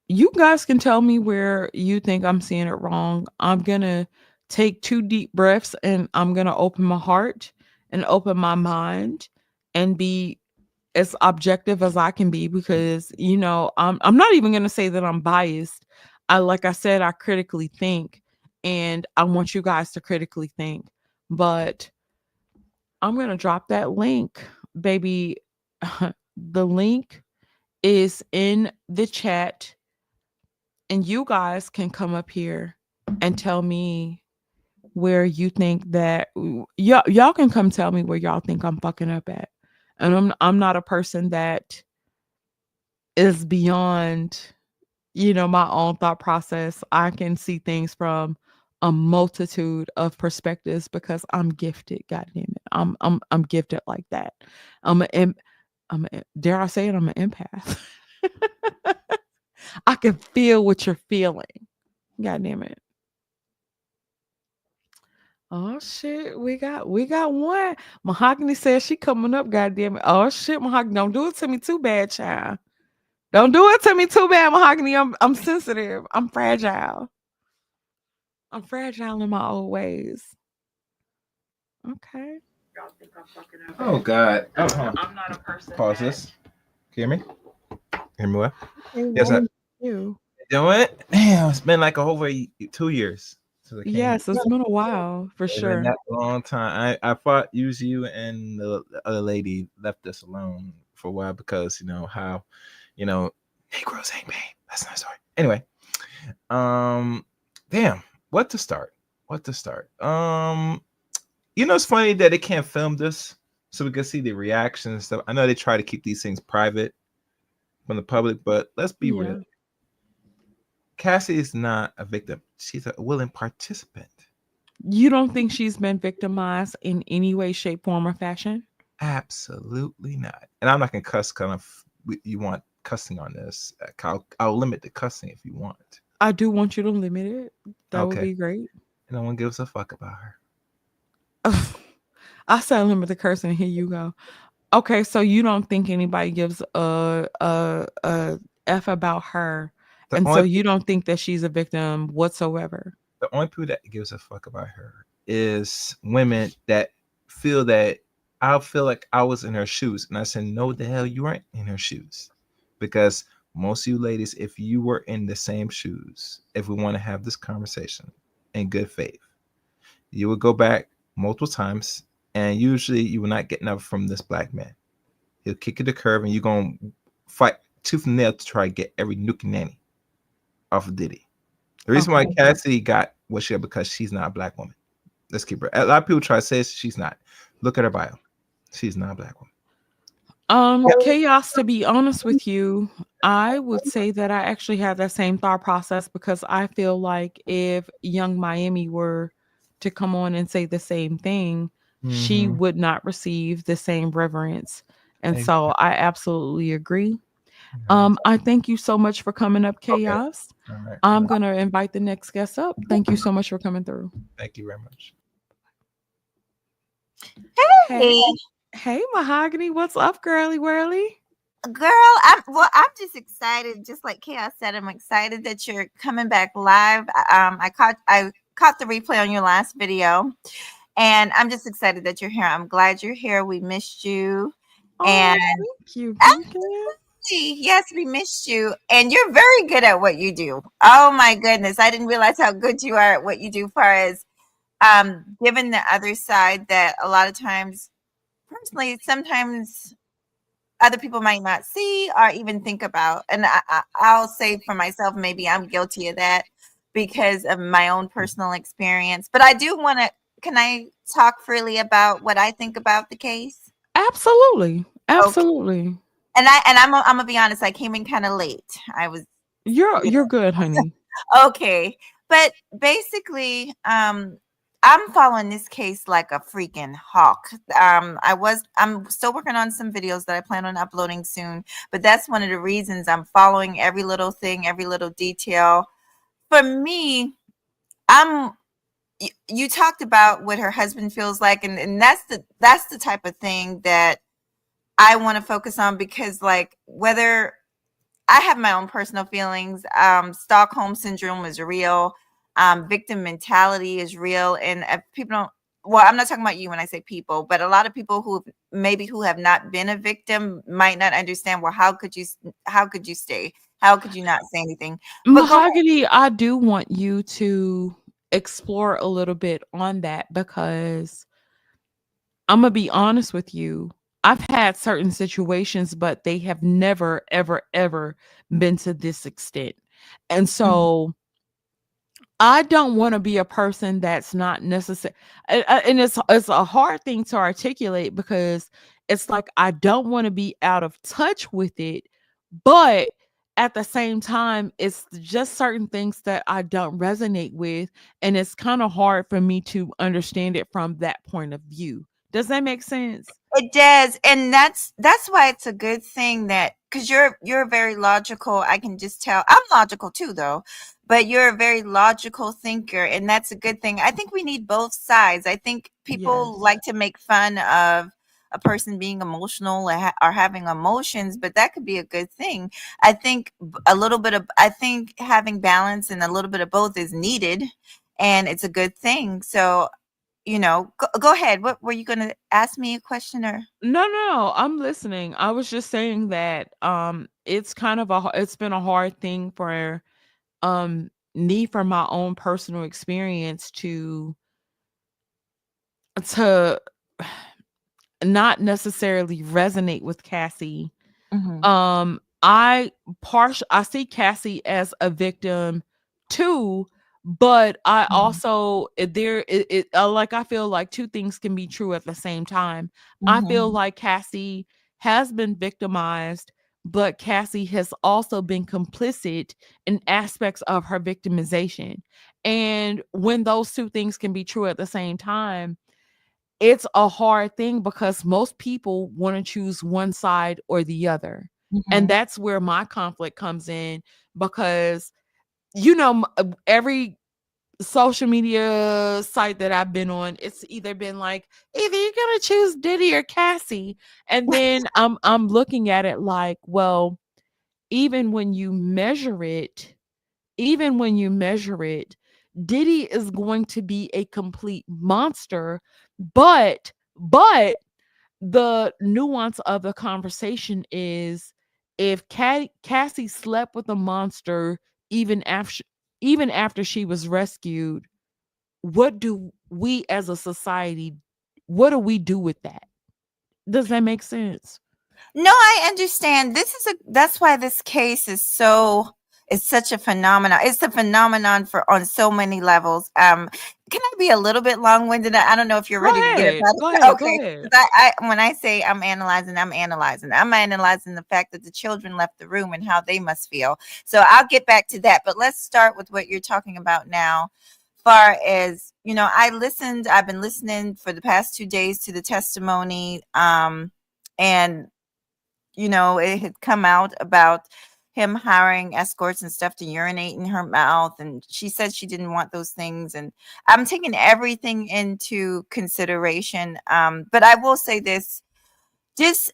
you guys can tell me where you think I'm seeing it wrong. I'm going to take 2 deep breaths and I'm going to open my heart and open my mind and be as objective as I can be, because I'm not even going to say that I'm biased. Like I said, I critically think, and I want you guys to critically think. But I'm going to drop that link, baby. The link is in the chat, and you guys can come up here and tell me where you think that y'all can come tell me where y'all think I'm fucking up at. And I'm not a person that is beyond, my own thought process. I can see things from a multitude of perspectives because I'm gifted. God damn it, I'm gifted like that. I'm an dare I say it? I'm an empath. I can feel what you're feeling. God damn it. Oh shit, we got one. Mahogany says she coming up. God damn it. Oh shit, Mahogany, don't do it to me too bad, child. Don't do it to me too bad, Mahogany. I'm sensitive. I'm fragile. I'm fragile in my old ways. Okay. Y'all think I'm fucking up. Oh God. Oh, hold on. I'm not a person. Pause this. Can you hear me? Hear me well? Okay, Yes, well, you. you know what? Damn, it's been like over 2 years since I came. Yes, it's been a while for It's been sure. that long time. I thought you and the other lady left us alone for a while because how, you know, Negroes ain't pain. That's not a story. Anyway, um, damn, what to start? What to start? It's funny that they can't film this so we can see the reactions and stuff. I know they try to keep these things private from the public, but let's be real. Yeah. Cassie is not a victim. She's a willing participant. You don't think she's been victimized in any way, shape, form, or fashion? Absolutely not. And I'm not gonna cuss. Kind of, you want cussing on this? I'll limit the cussing if you want. I do want you to limit it. That would Okay. be great. No one gives a fuck about her. I said limit the cursing. Here you go. Okay, so you don't think anybody gives a f about her, The and so only you don't think that she's a victim whatsoever. the only people that gives a fuck about her is women that feel that I feel like I was in her shoes, and I said, no, the hell you weren't in her shoes, because most of you ladies, if you were in the same shoes, if we want to have this conversation in good faith, you would go back multiple times, and usually you will not get enough from this black man. He'll kick you the curve, and you're gonna fight tooth and nail to try to get every nook and nanny off of Diddy. The reason why Okay. Cassie got what she got because she's not a black woman. Let's keep her. A lot of people try to say she's not. Look at her bio. She's not a black woman. Chaos, to be honest with you, I would say that I actually have that same thought process because I feel like if Young Miami were to come on and say the same thing, she Mm-hmm. would not receive the same reverence. And so Exactly. I absolutely agree. Right. I thank you so much for coming up, Okay. Chaos. All right. I'm gonna invite the next guest up. Thank you so much for coming through. Thank you very much. Hey, Hey, hey, Mahogany, what's up, girly whirly? girl, I'm just excited. Just like Chaos said, I'm excited that you're coming back live. I caught the replay on your last video, and I'm just excited that you're here. I'm glad you're here. We missed you, and Oh, thank you, Pumpkin. yes, we missed you. And you're very good at what you do. Oh my goodness, I didn't realize how good you are at what you do. Far as given the other side, that a lot of times, personally, sometimes other people might not see or even think about. And I'll say for myself, maybe I'm guilty of that because of my own personal experience. But I do want to. Can I talk freely about what I think about the case? Absolutely, Okay. absolutely. And I'm gonna be honest. I came in kind of late. I was, you You're good, honey. okay. But basically, I'm following this case like a freaking hawk. I'm still working on some videos that I plan on uploading soon, but that's one of the reasons I'm following every little thing, every little detail. For me, I'm you talked about what her husband feels like, and that's the type of thing that I want to focus on, because like, whether I have my own personal feelings. Stockholm syndrome is real. Victim mentality is real, and if people don't. Well, I'm not talking about you when I say people, but a lot of people who have not been a victim might not understand. Well, how could you stay? How could you not say anything? But go ahead. Mahogany, I do want you to explore a little bit on that because I'm gonna be honest with you. I've had certain situations, but they have never, ever, ever been to this extent. And Mhm, so I don't want to be a person that's not necessary, and it's a hard thing to articulate because it's like I don't want to be out of touch with it, but at the same time, it's just certain things that I don't resonate with, and it's kind of hard for me to understand it from that point of view. Does that make sense? it does, and that's why it's a good thing that, because you're very logical. I can just tell. I'm logical too, though, but you're a very logical thinker, and that's a good thing. I think we need both sides. I think people Yes. like to make fun of a person being emotional, or having emotions, but that could be a good thing. I think I think having balance and a little bit of both is needed, and it's a good thing. So, go ahead. What were you going to ask me, a question, or? No, no, I'm listening. I was just saying that it's kind of it's been a hard thing for me from my own personal experience to not necessarily resonate with Cassie. Mhm, I see Cassie as a victim too, but I mhm, also like I feel like two things can be true at the same time. I feel mhm, like Cassie has been victimized, but Cassie has also been complicit in aspects of her victimization. And when those two things can be true at the same time, it's a hard thing because most people want to choose one side or the other. And mhm, that's where my conflict comes in because you know every social media site that I've been on, it's either been like, either you're gonna choose Diddy or Cassie. And then I'm looking at it like, well, even when you measure it, even when you measure it, Diddy is going to be a complete monster. But the nuance of the conversation is, if Cassie slept with a monster even after she was rescued, what do we as a society, what do we do with that? Does that make sense? No, I understand. That's why this case is so it's such a phenomenon. It's a phenomenon for on so many levels. Can I be a little bit long-winded? I don't know if you're Go ready to get ahead. about Go it. ahead. Go Okay. ahead. 'Cause I when I say I'm analyzing, I'm analyzing the fact that the children left the room and how they must feel. So I'll get back to that. But let's start with what you're talking about now. Far as I've been listening for the past 2 days to the testimony. And it had come out about him hiring escorts and stuff to urinate in her mouth. And she said she didn't want those things. And I'm taking everything into consideration. But I will say this, just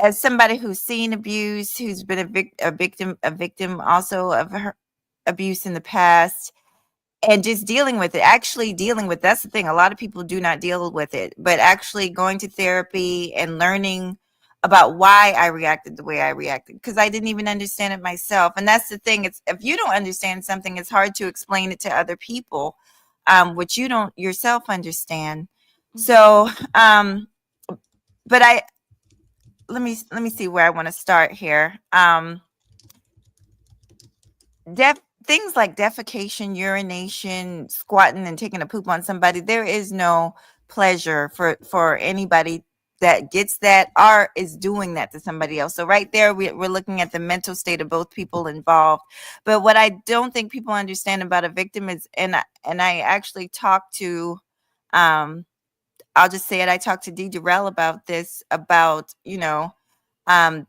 as somebody who's seen abuse, who's been a victim also of her abuse in the past, and just dealing with it, actually dealing with that's the thing. A lot of people do not deal with it, but actually going to therapy and learning about why I reacted the way I reacted, because I didn't even understand it myself. And that's the thing. It's if you don't understand something, it's hard to explain it to other people, which you don't yourself understand. So, but I let me see where I want to start here. Def Things like defecation, urination, squatting, and taking a poop on somebody, there is no pleasure for anybody that gets that or is doing that to somebody else. So right there, we're looking at the mental state of both people involved. But what I don't think people understand about a victim is, and I actually talked to, um, I'll just say it. I talked to Dee Durrell about this, about um,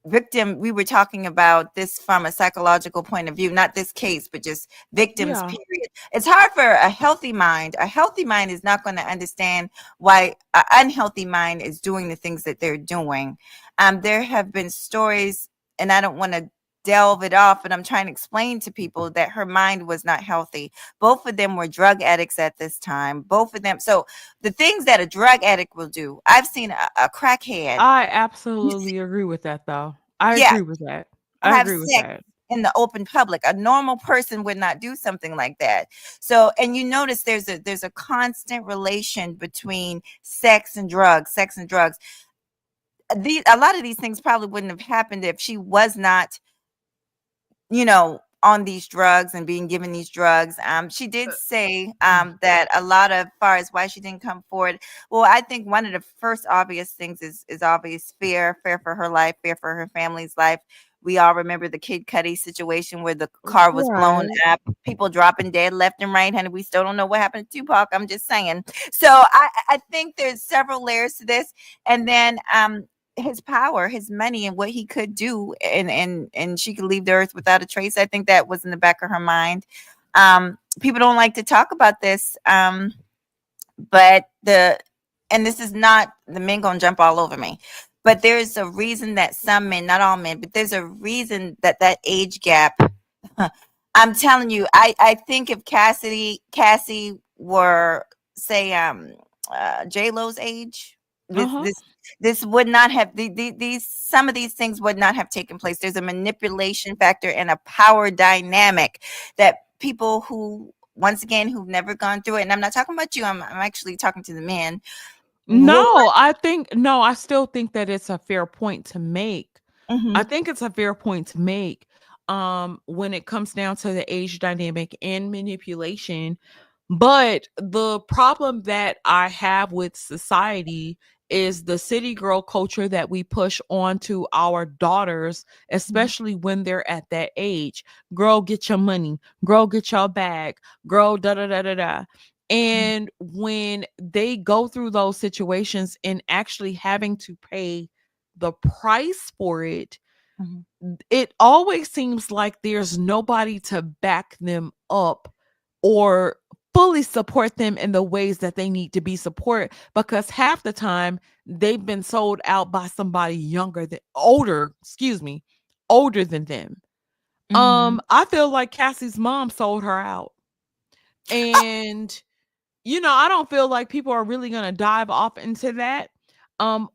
victim. We were talking about this from a psychological point of view, not this case, but just victims, Yeah. period. It's hard for a healthy mind is not going to understand why an unhealthy mind is doing the things that they're doing. There have been stories, and I don't want to delve it off, but I'm trying to explain to people that her mind was not healthy. Both of them were drug addicts at this time, both of them. So the things that a drug addict will do, I've seen a crackhead. I absolutely agree with that, though. I Yeah, agree with that. I have agree with sex that. in the open public. A normal person would not do something like that. So, and you notice there's a constant relation between sex and drugs. Sex and drugs. A lot of these things probably wouldn't have happened if she was not on these drugs and being given these drugs. She did say that a lot of far as why she didn't come forward. Well, I think one of the first obvious things is obvious fear for her life, fear for her family's life. We all remember the Kid Cudi situation where the car was blown Right. up, people dropping dead left and right, and we still don't know what happened to Tupac. I'm just saying. So I think there's several layers to this, and then his power, his money, and what he could do, and she could leave the earth without a trace. I think that was in the back of her mind. People don't like to talk about this, but and this is not the men gonna jump all over me, but there's a reason that some men, not all men, but there's a reason that age gap. I'm telling you, I think if Cassie were, say, J Lo's age, this Uh-huh. this this would not have these some of these things would not have taken place. There's a manipulation factor and a power dynamic that people who, once again, who've never gone through it, and I'm not talking about you, I'm actually talking to the men. Will No, I still think that it's a fair point to make. I Mhm, think it's a fair point to make, when it comes down to the age dynamic and manipulation. But the problem that I have with society is the city girl culture that we push onto our daughters, mhm, especially when they're at that age. Girl, get your money. Girl, get your bag. Girl, da da da da da. And when they go through those situations and actually having to pay the price for it, mhm, it always seems like there's nobody to back them up or fully support them in the ways that they need to be supported, because half the time they've been sold out by somebody older than them. Mhm. I feel like Cassie's mom sold her out. And I don't feel like people are really going to dive off into that,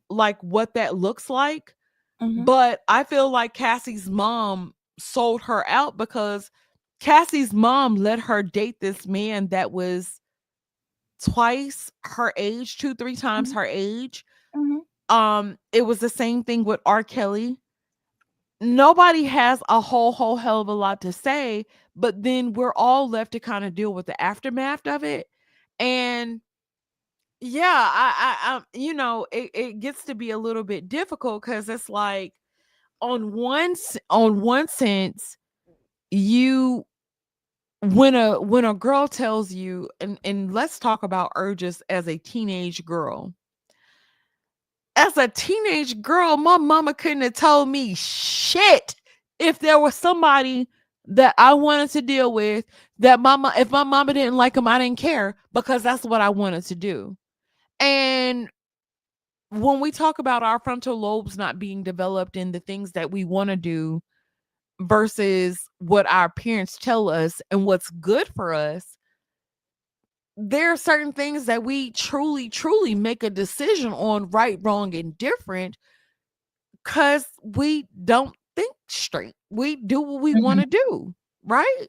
like what that looks like. Mhm. But I feel like Cassie's mom sold her out because Cassie's mom let her date this man that was twice her age, two, three times Mhm. her age. Mhm. It was the same thing with R. Kelly. Nobody has a whole hell of a lot to say, but then we're all left to kind of deal with the aftermath of it. And yeah, it gets to be a little bit difficult because it's like on one sense, you when a girl tells you, and let's talk about urges as a teenage girl. As a teenage girl, my mama couldn't have told me shit if there was somebody that I wanted to deal with, that if my mama didn't like him, I didn't care, because that's what I wanted to do. And when we talk about our frontal lobes not being developed in the things that we want to do versus what our parents tell us and what's good for us, there are certain things that we truly make a decision on, right, wrong, and different, because we don't think straight. We do what we want Mhm. to do, right?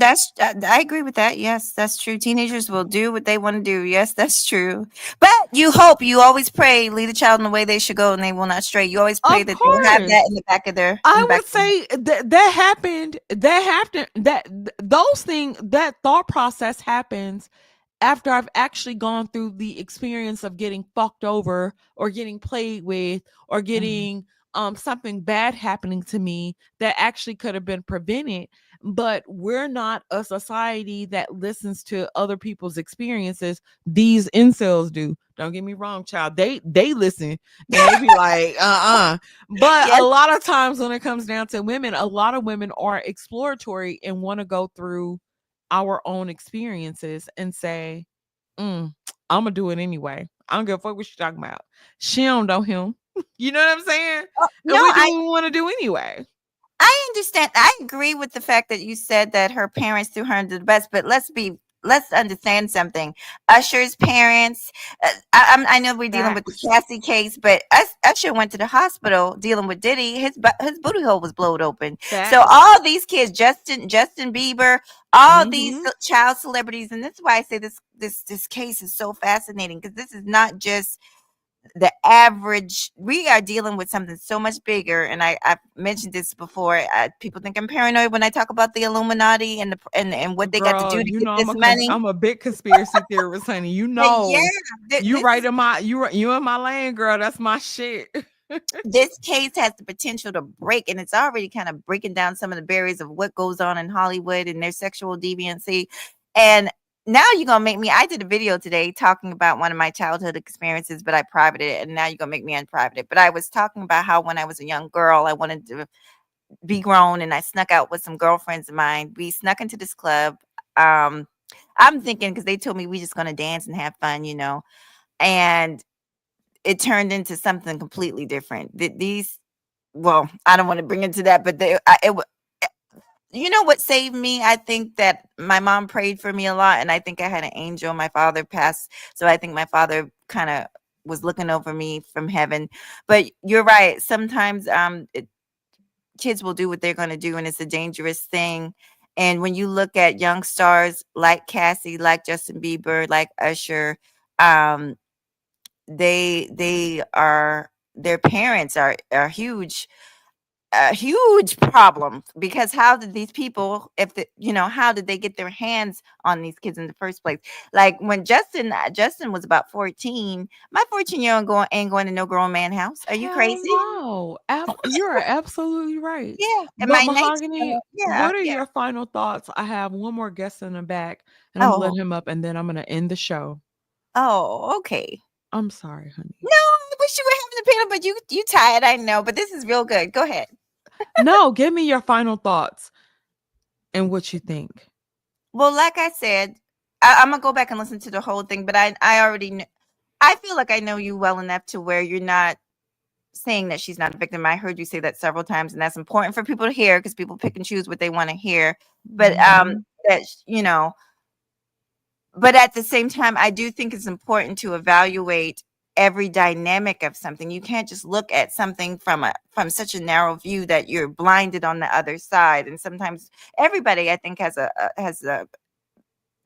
I agree with that. Yes, that's true. Teenagers will do what they want to do. Yes, that's true. But you hope, you always pray, lead a child in the way they should go, and they will not stray. You always pray Of that they will have that course. in the back of their in the I back would of their say that happened. That happened. Those things, that thought process happens after I've actually gone through the experience of getting fucked over or getting played with or Mhm. getting something bad happening to me that actually could have been prevented. But we're not a society that listens to other people's experiences. These incels do. Don't get me wrong, child. They listen and they be like, but a Yes. lot of times when it comes down to women, a lot of women are exploratory and want to go through our own experiences and say, I'm gonna do it anyway. I don't give a fuck what you talking about. She don't know him. You know what I'm saying? No, And we do what we want to do anyway. I understand. I agree with the fact that you said that her parents threw her into the bus, but let's understand something. Usher's parents. I know we're dealing with the Facts. Cassie case, but Usher went to the hospital dealing with Diddy. His booty hole was blowed open. So Facts. all these kids, Justin Bieber, all these Mm-hmm. child celebrities, and this is why I say this case is so fascinating, because this is not just the average. We are dealing with something so much bigger, and I've mentioned this before. People think I'm paranoid when I talk about the Illuminati and and what they got to Girl, do to you get know this money. I'm a big conspiracy theorist, honey. You But yeah, know, you this right is in my you in my lane, girl. That's my shit. this case has the potential to break, and it's already kind of breaking down some of the barriers of what goes on in Hollywood and their sexual deviancy. And now you're gonna make me. I did a video today talking about one of my childhood experiences, but I privated it, and now you're gonna make me unprivate it. But I was talking about how when I was a young girl, I wanted to be grown, and I snuck out with some girlfriends of mine. We snuck into this club. Um, I'm thinking, because they told me we just gonna dance and have fun, and it turned into something completely different. These, well, I don't want to bring into that, but eh, you know what saved me? I think that my mom prayed for me a lot, and I think I had an angel. My father passed, so I think my father kind of was looking over me from heaven. But you're right. Sometimes kids will do what they're going to do, and it's a dangerous thing. And when you look at young stars like Cassie, like Justin Bieber, like Usher, um, they are, their parents are huge, a huge problem, because how did these people, if the, how did they get their hands on these kids in the first place? Like when Justin was about 14, my 14-year-old ain't going to no grown man house. Are you Hell crazy? no. You are absolutely right. Yeah, and But my 19, Mahogany, yeah, what are yeah. your final thoughts? I have one more guest in the back, and I'm gonna let Oh, him up, and then I'm gonna end the show. oh, okay. I'm sorry, honey. No, I wish you were having a panel, but you tired, I know, but this is real good. Go ahead. No, give me your final thoughts and what you think. Well, like I said, I'm gonna go back and listen to the whole thing, but I already kn I feel like I know you well enough to where you're not saying that she's not a victim. I heard you say that several times, and that's important for people to hear because people pick and choose what they wanna hear. But, Mhm. that sh but at the same time, I do think it's important to evaluate every dynamic of something. You can't just look at something from such a narrow view that you're blinded on the other side, and sometimes everybody, I think, has a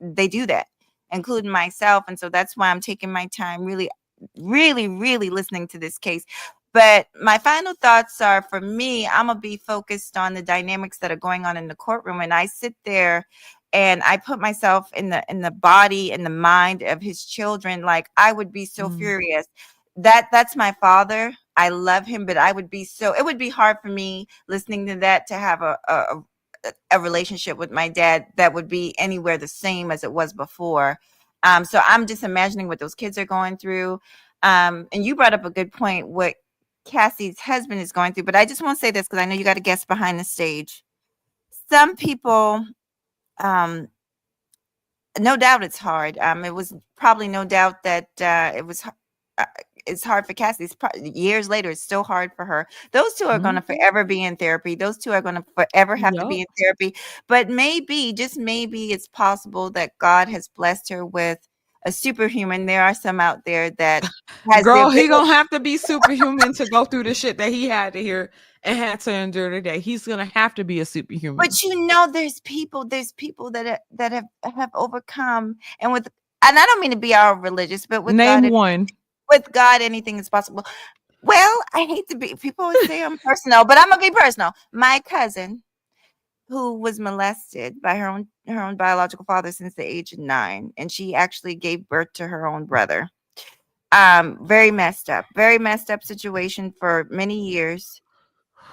they do that, including myself. And so that's why I'm taking my time, really, really, really listening to this case. But my final thoughts are, for me, I'm gonna be focused on the dynamics that are going on in the courtroom. And I sit there and I put myself in the body and the mind of his children. Like, I would be so Mm. furious. That's my father. I love him, but I would be so it would be hard for me listening to that to have a relationship with my dad that would be anywhere the same as it was before. So I'm just imagining what those kids are going through. And you brought up a good point, what Cassie's husband is going through. But I just want to say this because I know you got a guest behind the stage. Some people, um, no doubt it's hard. It was probably no doubt that uh, it's hard for Cassie. Years later, it's still hard for her. Those two are going to Mhm. forever be in therapy. Those two are going to forever have to be Yep. in therapy. But maybe, just maybe, it's possible that God has blessed her with a superhuman. There are some out there that has their Girl, big. he gonna have to be superhuman to go through the shit that he had to hear and had to endure today. He's gonna have to be a superhuman. But there's people that have overcome, and I don't mean to be all religious, but Name one. with God, anything is possible. Well, I hate to be. People always say I'm personal, but I'm gonna be personal. My cousin, who was molested by her own biological father since the age of 9, and she actually gave birth to her own brother. Very messed up situation for many years.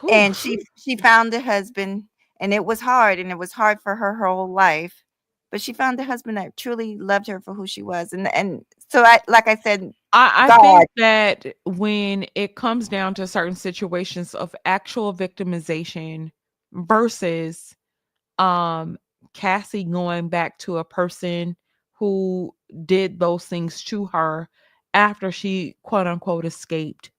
Whew. And she found a husband, and it was hard for her whole life. But she found a husband that truly loved her for who she was, and so I like I said, I God. think that when it comes down to certain situations of actual victimization versus um Cassie going back to a person who did those things to her after she quote unquote escaped,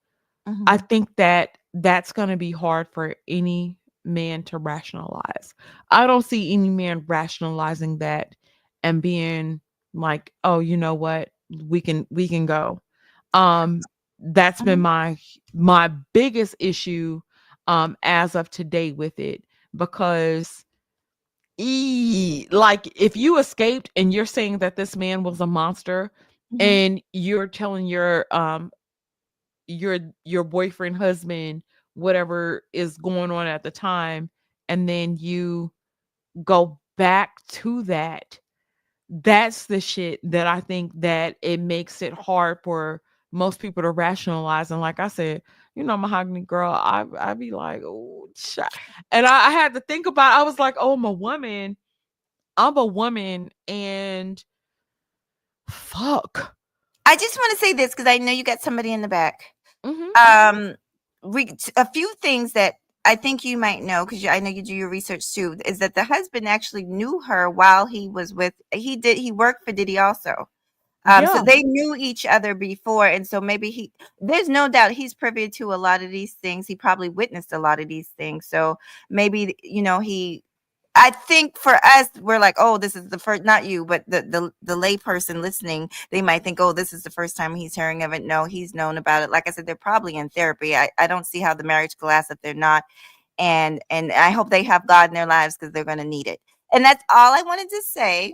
I Mhm. think that that's going to be hard for any man to rationalize. I don't see any man rationalizing that and being like, "Oh, you know what? We can go." That's been Mhm. my biggest issue as of today with it, because like, if you escaped and you're saying that this man was a monster, Mhm. and you're telling your your boyfriend, husband, whatever is going on at the time, and then you go back to that, that's the shit that I think that it makes it hard for most people to rationalize. And like I said, mahogany girl, I be like, oh, and I had to think about, I was like, oh, I'm a woman, and fuck. I just want to say this because I know you got somebody in the back. Hmm. Um, a few things that I think you might know, because I know you do your research too, is that the husband actually knew her while he worked for Diddy also. So Yeah. they knew each other before, and so maybe there's no doubt he's privy to a lot of these things. He probably witnessed a lot of these things. So maybe, I think for us, we're like, oh, this is the first, not you, but the lay person listening, they might think, oh, this is the first time he's hearing of it. No, he's known about it. Like I said, they're probably in therapy. I don't see how the marriage could last if they're not. And I hope they have God in their lives because they're going to need it. And that's all I wanted to say.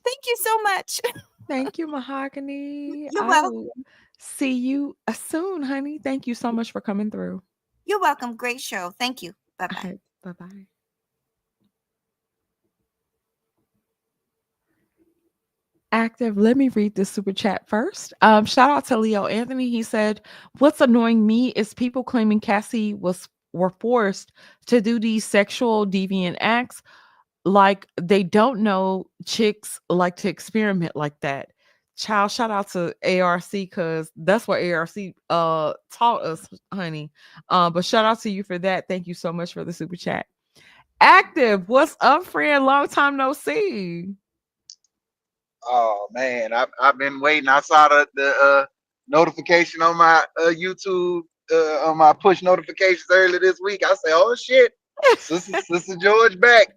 Thank you so much. Thank you, Mahogany. You're I welcome. will see you soon, honey. Thank you so much for coming through. You're welcome. Great show. Thank you. Bye bye. Bye bye. Active. Let me read this super chat first. Shout out to Leo Anthony. He said, "What's annoying me is people claiming Cassie were forced to do these sexual deviant acts, like they don't know chicks like to experiment like that." Child, shout out to ARC, because that's what ARC taught us, honey. But shout out to you for that. Thank you so much for the super chat. Active, what's up, friend? Long time no see. Oh man, I've been waiting. I saw the notification on my YouTube on my push notifications earlier this week. I say, oh shit, Sister George back.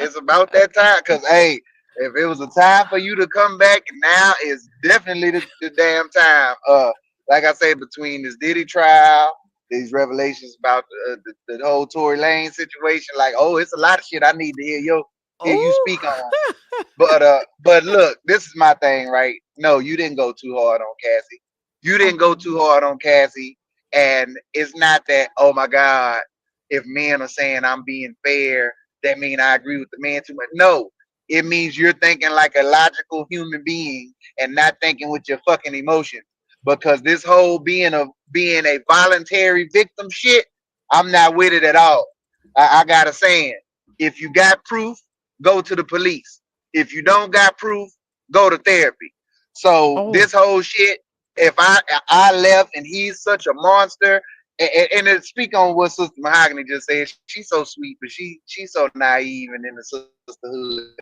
It's about that time. Cause hey, if it was a time for you to come back, now is definitely the damn time. Like I say, between this Diddy trial, these revelations about the whole Tory Lane situation, like oh, it's a lot of shit I need to hear you speak Oh, on. But look, this is my thing, right? No, you didn't go too hard on Cassie. You didn't go okay. too hard on Cassie, and it's not that. Oh my God, if men are saying I'm being fair, that mean I agree with the man too much. No, it means you're thinking like a logical human being and not thinking with your fucking emotions. Because this whole being a voluntary victim shit, I'm not with it at all. I got a saying: if you got proof, go to the police. If you don't got proof, go to therapy. So Oh, this whole shit, if I left and he's such a monster, and to speak on what Sister Mahogany just said, she's so sweet, but she's so naive and in the sisterhood.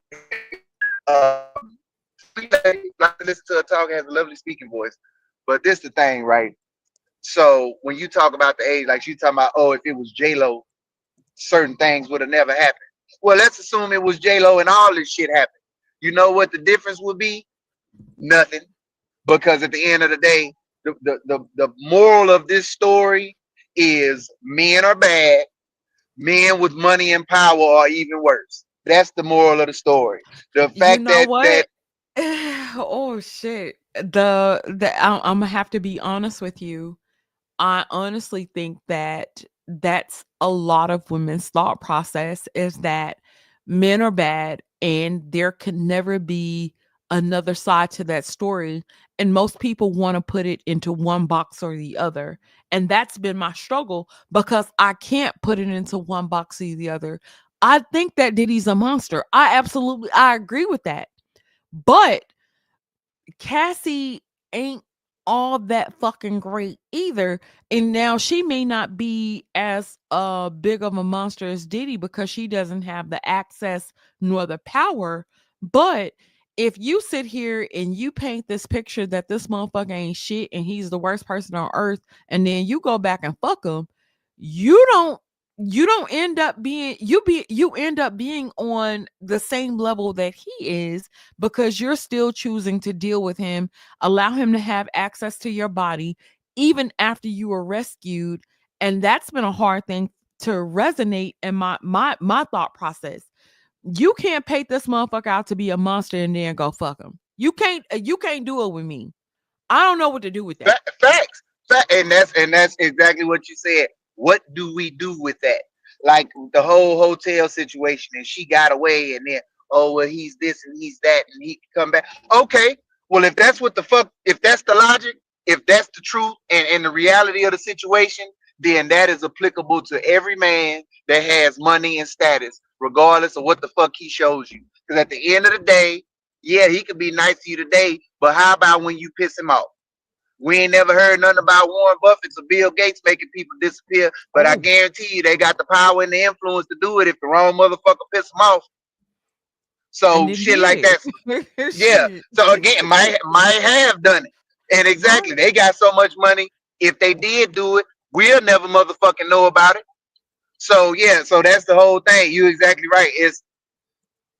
Sweet lady, like to listen to her talk, has a lovely speaking voice. But this the thing, right? So when you talk about the age, like she talking about, oh, if it was J Lo, certain things would have never happened. Well, let's assume it was J Lo and all this shit happened. You know what the difference would be? Nothing. Because at the end of the day, the moral of this story is men are bad, men with money and power are even worse. That's the moral of the story. The you fact know that what? Oh shit. I'm gonna have to be honest with you. I honestly think that that's a lot of women's thought process is that men are bad and there can never be another side to that story. And most people want to put it into one box or the other. And that's been my struggle because I can't put it into one box or the other. I think that Diddy's a monster. I agree with that. But Cassie ain't all that fucking great either. And now she may not be as big of a monster as Diddy because she doesn't have the access nor the power. But if you sit here and you paint this picture that this motherfucker ain't shit and he's the worst person on earth, and then you go back and fuck him, you don't end up being you end up being on the same level that he is because you're still choosing to deal with him, allow him to have access to your body even after you were rescued. And that's been a hard thing to resonate in my thought process. You can't paint this motherfucker out to be a monster and then go fuck him. You can't do it with me. I don't know what to do with that. facts, and that's exactly what you said. What do we do with that? Like the whole hotel situation, and she got away, and then oh well, he's this and he's that, and he can come back. Okay, well if that's what the fuck, if that's the logic, if that's the truth, and the reality of the situation, then that is applicable to every man that has money and status, regardless of what the fuck he shows you. Because at the end of the day, yeah, he could be nice to you today, but how about when you piss him off? We ain't never heard nothing about Warren Buffett or Bill Gates making people disappear, but I Oh, guarantee you they got the power and the influence to do it if the wrong motherfucker piss them off. and So it shit like that. did. Yeah. Shit. So again, might have done it, and exactly Right. they got so much money. If they did do it, we'll never motherfucking know about it. So yeah. So that's the whole thing. You exactly right. It's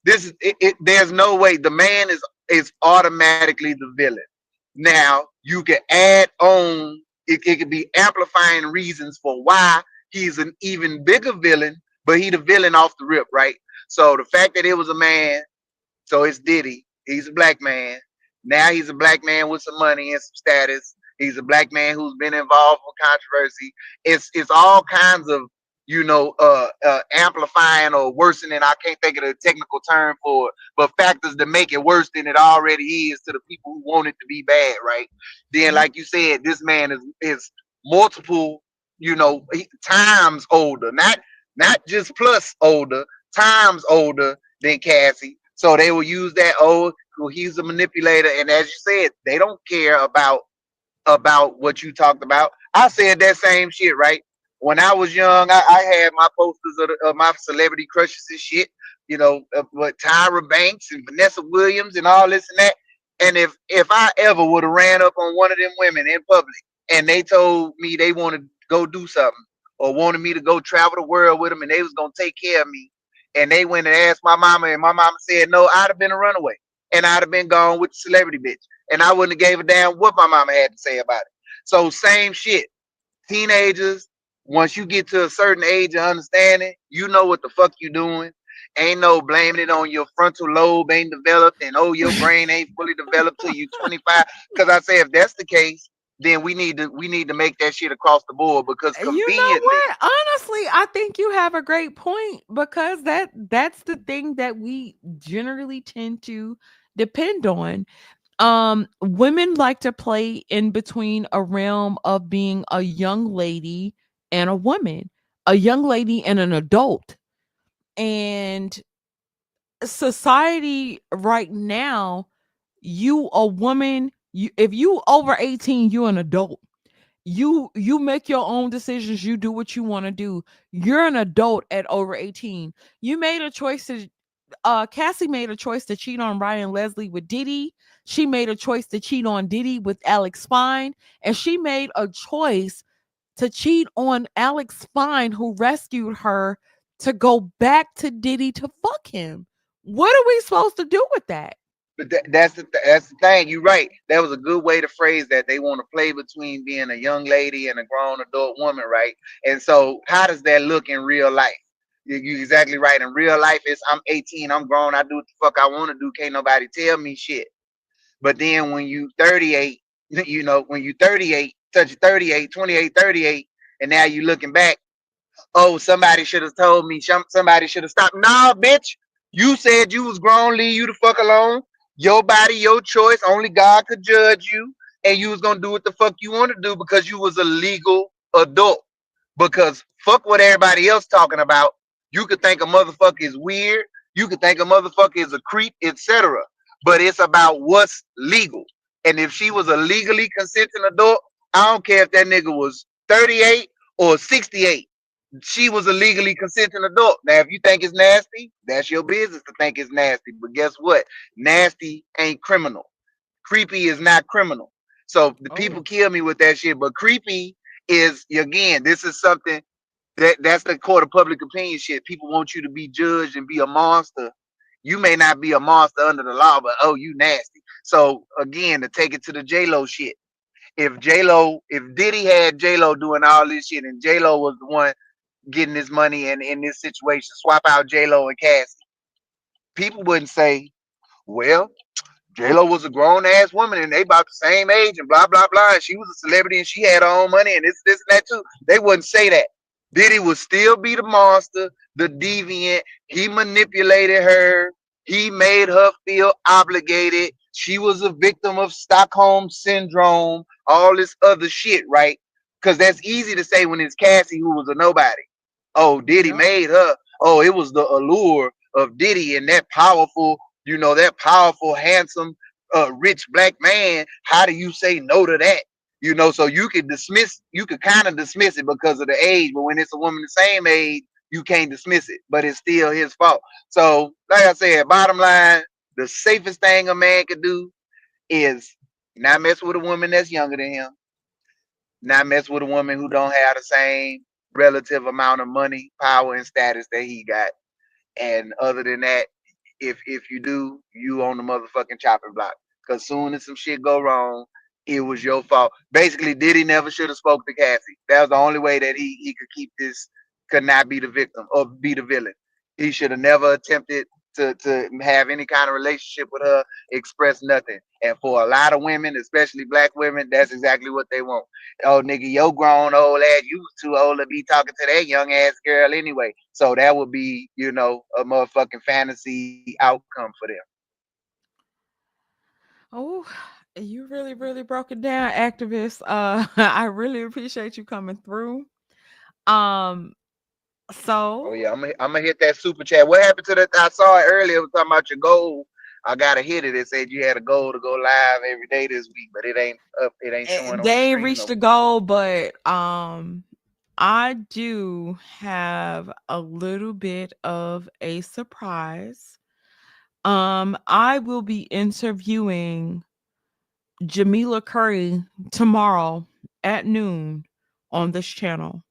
this is it. There's no way the man is automatically the villain. Now you can add on. It could be amplifying reasons for why he's an even bigger villain, but he the villain off the rip, right? So the fact that it was a man, so it's Diddy. He's a black man. Now he's a black man with some money and some status. He's a black man who's been involved with controversy. It's all kinds of amplifying or worsening. I can't think of the technical term for it, but factors that make it worse than it already is to the people who want it to be bad, right? Then, Mhm. like you said, this man is multiple, times older, not just plus older, times older than Cassie. So they will use that. Oh, well, he's a manipulator, and as you said, they don't care about what you talked about. I said that same shit, right? when I was young, I had my posters of my celebrity crushes and shit. You know, what Tyra Banks and Vanessa Williams and all this and that. And if I ever would have ran up on one of them women in public and they told me they wanted to go do something or wanted me to go travel the world with them and they was gonna take care of me, and they went and asked my mama and my mama said no, I'd have been a runaway and I'd have been gone with the celebrity bitch, and I wouldn't have gave a damn what my mama had to say about it. So same shit. Teenagers, once you get to a certain age of understanding, you know what the fuck you doing. Ain't no blaming it on your frontal lobe ain't developed and oh your brain ain't fully developed till you 25. Because I say if that's the case, then we need to make that shit across the board because You know conveniently what? Honestly, I think you have a great point because that's the thing that we generally tend to depend on. Women like to play in between a realm of being a young lady and a woman, a young lady and an adult. And society right now, you a woman, you if you over 18, you an adult. You make your own decisions, you do what you want to do. You're an adult at over 18. You made a choice to Cassie made a choice to cheat on Ryan Leslie with Diddy. She made a choice to cheat on Diddy with Alex Fine, and she made a choice to cheat on Alex Fine, who rescued her, to go back to Diddy to fuck him. What are we supposed to do with that? But that's the thing. You're right. That was a good way to phrase that. They want to play between being a young lady and a grown adult woman, right? And so, how does that look in real life? You're exactly right. In real life, it's I'm 18, I'm grown, I do what the fuck I want to do. Can't nobody tell me shit. But then when you 38, when you 38, touch 38, 28, 38, and now you looking back, oh, somebody should have told me. Somebody should have stopped. Nah, bitch. You said you was grown. Leave you the fuck alone. Your body, your choice. Only God could judge you. And you was gonna do what the fuck you want to do because you was a legal adult. Because fuck what everybody else talking about. You could think a motherfucker is weird. You could think a motherfucker is a creep, etc. But it's about what's legal. And if she was a legally consenting adult, I don't care if that nigga was 38 or 68, she was a legally consenting adult. Now, if you think it's nasty, that's your business to think it's nasty. But guess what? Nasty ain't criminal. Creepy is not criminal. So the people Oh, kill me with that shit. But creepy is, again, this is something that's the court of public opinion shit. People want you to be judged and be a monster. You may not be a monster under the law, but oh, you nasty. So again, to take it to the J Lo shit. If Diddy had J Lo doing all this shit, and J Lo was the one getting this money and in this situation, swap out J Lo and Cassie, people wouldn't say, well, J Lo was a grown ass woman and they about the same age and blah blah blah. And she was a celebrity and she had her own money and this and that too. They wouldn't say that. Diddy would still be the monster, the deviant. He manipulated her. He made her feel obligated. She was a victim of Stockholm syndrome, all this other shit, right? Because that's easy to say when it's Cassie who was a nobody. Oh, Diddy yep. made her. Oh, it was the allure of Diddy and that powerful, handsome, rich black man. How do you say no to that? So you could kind of dismiss it because of the age, but when it's a woman the same age, you can't dismiss it, but it's still his fault. So, like I said, bottom line, the safest thing a man could do is not mess with a woman that's younger than him, not mess with a woman who don't have the same relative amount of money, power, and status that he got. And other than that, if you do, you on the motherfucking chopping block. Cause soon as some shit go wrong, it was your fault. Basically, Diddy never should have spoke to Cassie. That was the only way that he could keep this, could not be the victim or be the villain. He should have never attempted to have any kind of relationship with her, express nothing. And for a lot of women, especially black women, that's exactly what they want. Oh, nigga, yo grown old ass, you was too old to be talking to that young ass girl anyway. So that would be, a motherfucking fantasy outcome for them. Oh, you really, really broke it down, activist. I really appreciate you coming through. Um, Oh so yeah, I'm gonna hit that super chat. What happened to that? I saw it earlier. It was talking about your goal. I gotta hit it. It said you had a goal to go live every day this week, but it ain't up. It ain't showing on the they ain't screen reached no the more. goal, but I do have a little bit of a surprise. I will be interviewing Jamila Curry tomorrow at noon on this channel.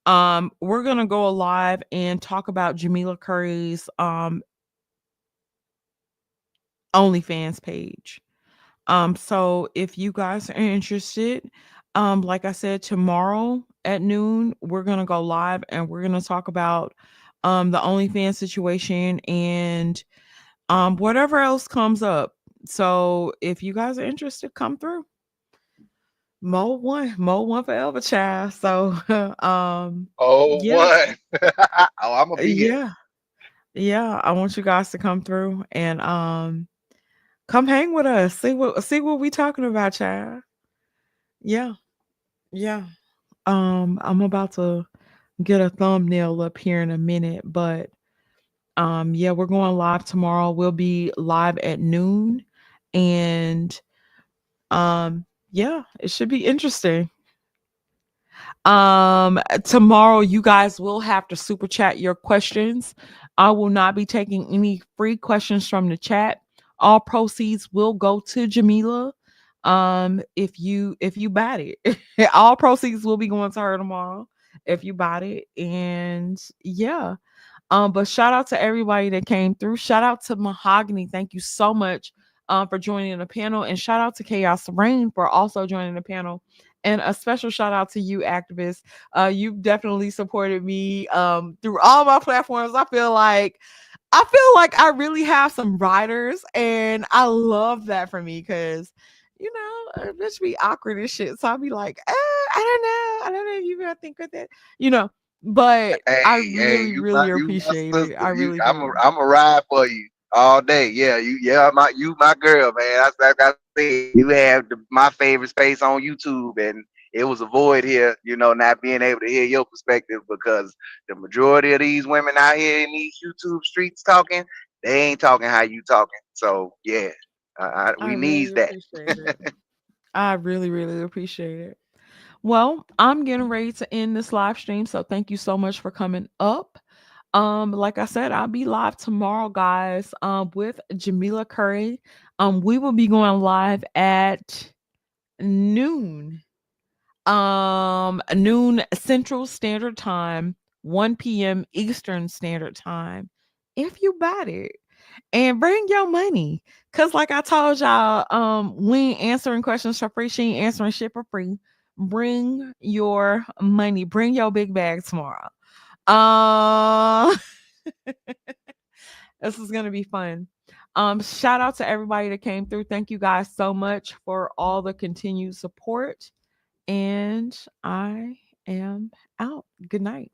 We're gonna go live and talk about Jamila Curry's OnlyFans page. So if you guys are interested, like I said, tomorrow at noon, we're gonna go live and we're gonna talk about the OnlyFans situation and whatever else comes up. So if you guys are interested, come through. Mo one forever, child. So Oh, yeah, one. Oh, I'm gonna be here. yeah, yeah. I want you guys to come through and come hang with us. See what we talking about, child. Yeah, yeah. I'm about to get a thumbnail up here in a minute, but yeah, we're going live tomorrow. We'll be live at noon, and yeah, it should be interesting. Tomorrow you guys will have to super chat your questions. I will not be taking any free questions from the chat. All proceeds will go to Jamila. If you bat it, all proceeds will be going to her tomorrow if you bought it. And yeah, but shout out to everybody that came through. Shout out to Mahogany. Thank you so much for joining the panel. And shout out to Chaos Rain for also joining the panel. And a special shout out to you, activists. You've definitely supported me through all my platforms. I feel like I really have some writers, and I love that for me because a bitch be awkward and shit. So I'll be like, I don't know if you gonna think of that, you know. But Hey, I hey, really, really you my appreciate it. sister. I really do. I'm a ride for you all day. Yeah, you my girl, man. That's like I said. You have my favorite space on YouTube, and it was a void here. Not being able to hear your perspective because the majority of these women out here in these YouTube streets talking, they ain't talking how you talking. So yeah, I we really needs that. appreciate it. I really, really appreciate it. Well, I'm getting ready to end this live stream, so thank you so much for coming up. Like I said, I'll be live tomorrow, guys, with Jamila Curry. We will be going live at noon. Noon Central Standard Time, 1 p.m. Eastern Standard Time. If you bought it. And bring your money. Cause like I told y'all, we ain't answering questions for free. She ain't answering shit for free. Bring your money. Bring your big bag tomorrow. Uh, this is gonna be fun. Shout out to everybody that came through. Thank you guys so much for all the continued support. And I am out. Good night.